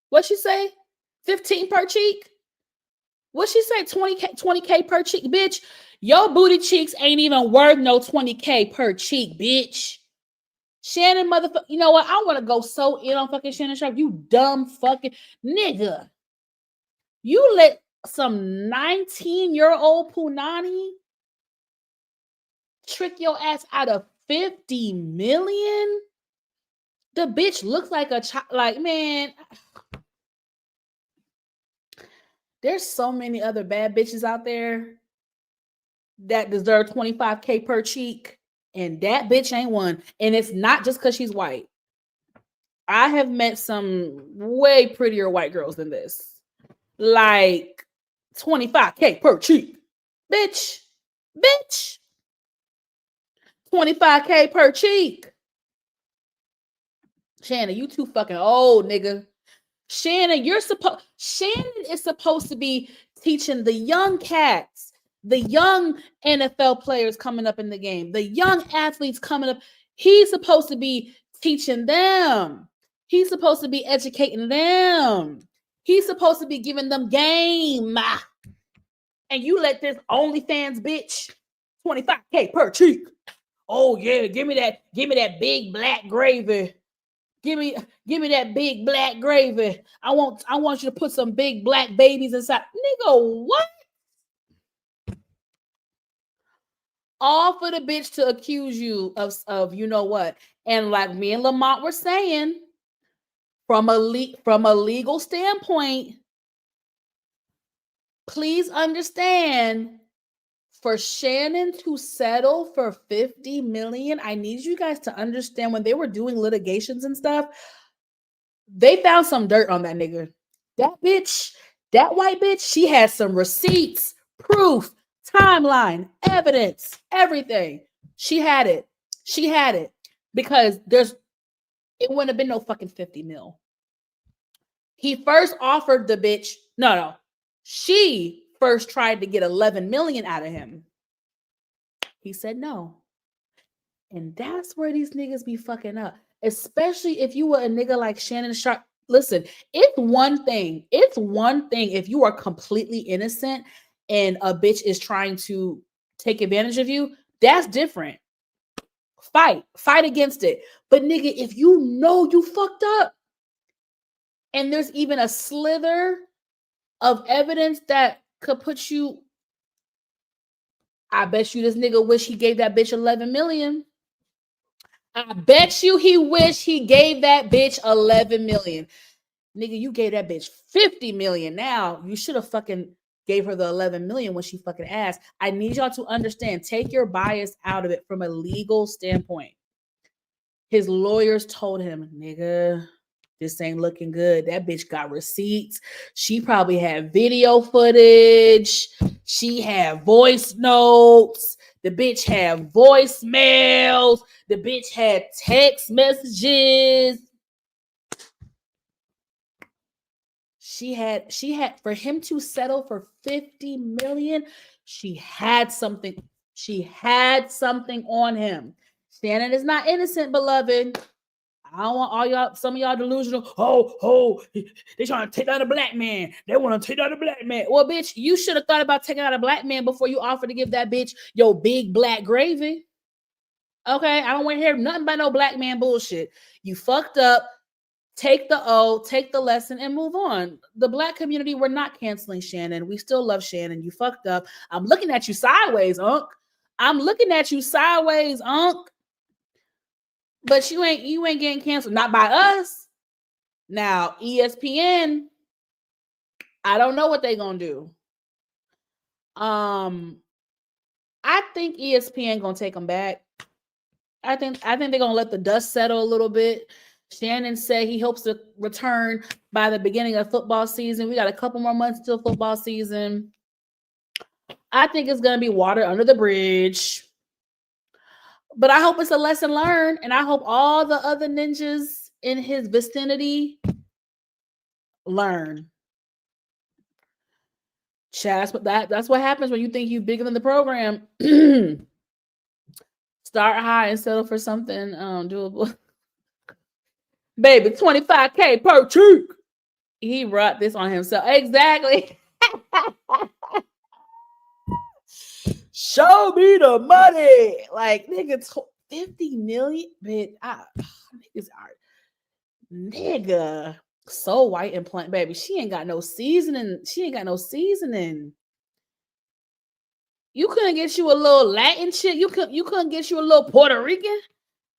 What she say? 15 per cheek? What she say? 20K per cheek, bitch. Your booty cheeks ain't even worth no 20K per cheek, bitch. Shannon, motherfucker. You know what? I want to go so in on fucking Shannon Sharpe. You dumb fucking nigga. You let some 19-year-old Punani trick your ass out of 50 million? The bitch looks like a child. Like, man, there's so many other bad bitches out there that deserve 25K per cheek, and that bitch ain't one. And it's not just because she's white. I have met some way prettier white girls than this. Like 25K per cheek. Bitch. 25K per cheek. Shannon, you too fucking old, nigga. Shannon is supposed to be teaching the young cats, the young NFL players coming up in the game, the young athletes coming up. He's supposed to be teaching them. He's supposed to be educating them. He's supposed to be giving them game. And you let this OnlyFans bitch 25K per cheek. Oh yeah, give me that big black gravy. Give me that big black gravy. I want you to put some big black babies inside. Nigga, what? All for the bitch to accuse you of you know what. And like me and Lamont were saying, from a legal standpoint, please understand, for Shannon to settle for 50 million, I need you guys to understand, when they were doing litigations and stuff, they found some dirt on that nigga. That bitch, that white bitch, she has some receipts, proof, timeline, evidence, everything. She had it. Because it wouldn't have been no fucking 50 mil. He first offered the bitch, no. She first tried to get 11 million out of him. He said no. And that's where these niggas be fucking up. Especially if you were a nigga like Shannon Sharpe. Listen, it's one thing if you are completely innocent and a bitch is trying to take advantage of you. That's different. Fight against it. But nigga, if you know you fucked up and there's even a slither of evidence that could put you, I bet you this nigga wish he gave that bitch 11 million. I bet you he wish he gave that bitch 11 million. Nigga, you gave that bitch 50 million. Now you should have fucking gave her the 11 million when she fucking asked. I need y'all to understand, take your bias out of it from a legal standpoint. His lawyers told him, nigga, this ain't looking good. That bitch got receipts. She probably had video footage. She had voice notes. The bitch had voicemails. The bitch had text messages. She had, for him to settle for 50 million, she had something on him. Shannon is not innocent, beloved. I don't want some of y'all delusional. They trying to take out a black man. They want to take out a black man. Well, bitch, you should have thought about taking out a black man before you offered to give that bitch your big black gravy. Okay, I don't want to hear nothing about no black man bullshit. You fucked up. Take the O, take the lesson, and move on. The black community, we're not canceling Shannon. We still love Shannon. You fucked up. I'm looking at you sideways, Unc. But you ain't getting canceled. Not by us. Now, ESPN, I don't know what they're gonna do. I think ESPN gonna take him back. I think they're gonna let the dust settle a little bit. Shannon said he hopes to return by the beginning of football season. We got a couple more months till football season. I think it's gonna be water under the bridge. But I hope it's a lesson learned, and I hope all the other ninjas in his vicinity learn. Chad, that's what happens when you think you're bigger than the program. Start high and settle for something doable. Baby, 25K per cheek. He brought this on himself. Exactly. Show me the money. Like, nigga, 50 million. Bitch, niggas are nigga. So white and plain, baby. She ain't got no seasoning. You couldn't get you a little Latin chick. You couldn't get you a little Puerto Rican.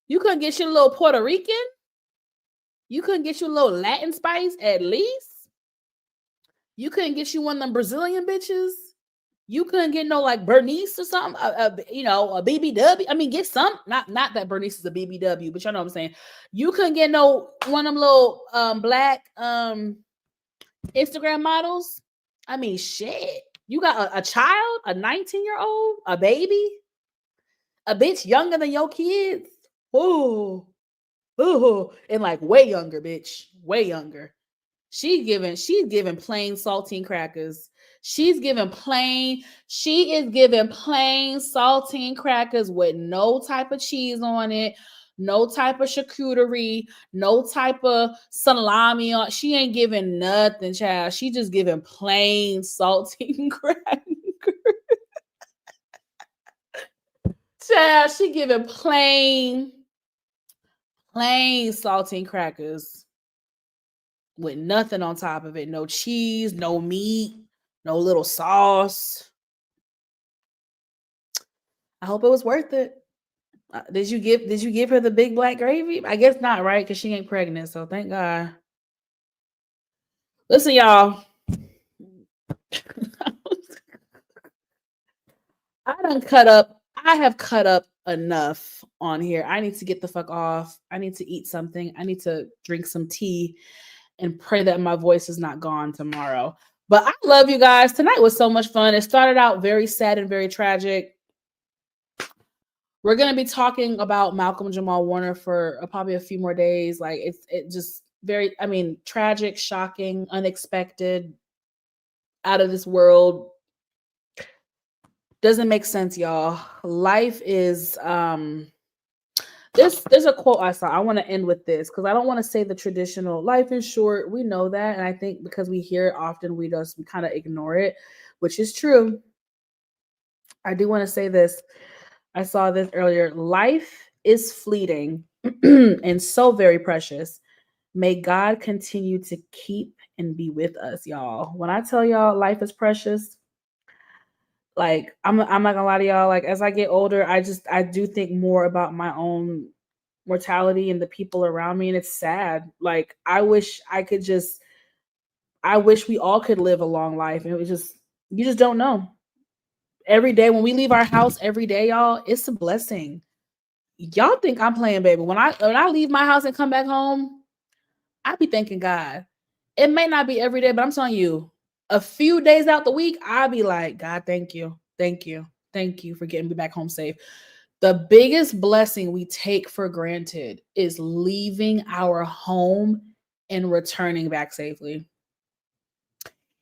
You couldn't get you a little Puerto Rican. You couldn't get you a little Latin spice at least. You couldn't get you one of them Brazilian bitches. You couldn't get no like Bernice or something. A BBW. I mean, get some. Not that Bernice is a BBW, but y'all know what I'm saying. You couldn't get no one of them little black Instagram models. I mean, shit. You got a child, a 19-year-old, a baby, a bitch younger than your kids. Ooh, and like way younger, bitch, way younger. She's giving plain saltine crackers. She is giving plain saltine crackers with no type of cheese on it, no type of charcuterie, no type of salami on. She ain't giving nothing, child. She just giving plain saltine crackers. Child, she giving plain saltine crackers with nothing on top of it. No cheese, no meat, no little sauce. I hope it was worth it. Did you give her the big black gravy? I guess not, right? Because she ain't pregnant, so thank God. Listen, y'all. I have cut up enough on here. I need to get the fuck off. I need to eat something. I need to drink some tea and pray that my voice is not gone tomorrow. But I love you guys. Tonight was so much fun. It started out very sad and very tragic. We're going to be talking about Malcolm-Jamal Warner for probably a few more days. Like it just very, I mean, tragic, shocking, unexpected, out of this world. Doesn't make sense, y'all. Life is there's a quote I saw. I want to end with this because I don't want to say the traditional life is short. We know that, and I think because we hear it often, we kind of ignore it, which is true. I do want to say this. I saw this earlier. Life is fleeting and so very precious. May God continue to keep and be with us, y'all. When I tell y'all life is precious, like I'm not gonna lie to y'all, like as I get older, I do think more about my own mortality and the people around me, and it's sad. Like I wish we all could live a long life, and you just don't know. Every day when we leave our house every day, y'all, it's a blessing. Y'all think I'm playing, baby. When I leave my house and come back home, I be thanking God. It may not be every day, but I'm telling you, a few days out the week, I'll be like, God, thank you. Thank you. Thank you for getting me back home safe. The biggest blessing we take for granted is leaving our home and returning back safely.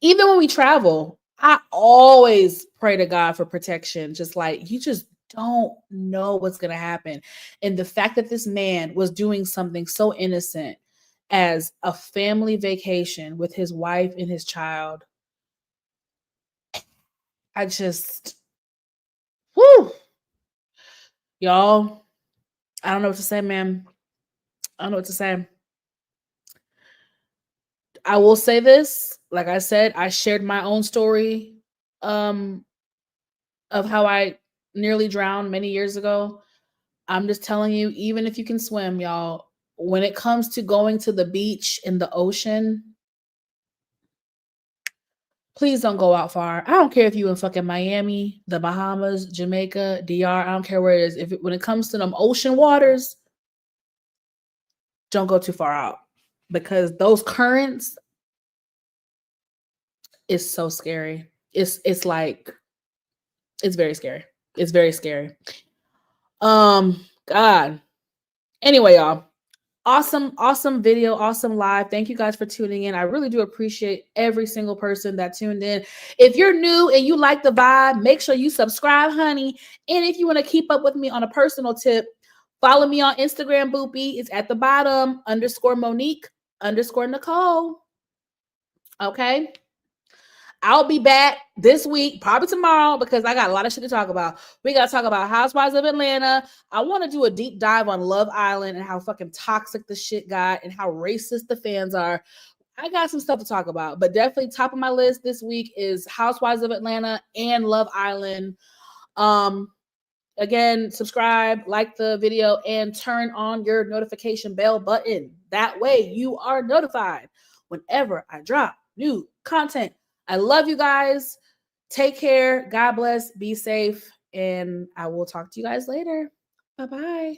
Even when we travel, I always pray to God for protection. Just like you just don't know what's going to happen. And the fact that this man was doing something so innocent as a family vacation with his wife and his child, whoo, y'all, I don't know what to say, man. I don't know what to say. I will say this, like I said, I shared my own story of how I nearly drowned many years ago. I'm just telling you, even if you can swim, y'all, when it comes to going to the beach in the ocean, Please don't go out far. I don't care if you in fucking Miami, the Bahamas, Jamaica, DR. I don't care where it is. When it comes to them ocean waters, don't go too far out because those currents is so scary. It's like it's very scary. It's very scary. God. Anyway, y'all. Awesome video, awesome live. Thank you guys for tuning in. I really do appreciate every single person that tuned in. If you're new and you like the vibe, make sure you subscribe, honey. And if you want to keep up with me on a personal tip, follow me on Instagram, Boopy. It's at the bottom, _Monique_Nicole. Okay. I'll be back this week, probably tomorrow, because I got a lot of shit to talk about. We got to talk about Housewives of Atlanta. I want to do a deep dive on Love Island and how fucking toxic the shit got and how racist the fans are. I got some stuff to talk about, but definitely top of my list this week is Housewives of Atlanta and Love Island. Again, subscribe, like the video, and turn on your notification bell button. That way you are notified whenever I drop new content. I love you guys. Take care. God bless. Be safe. And I will talk to you guys later. Bye-bye.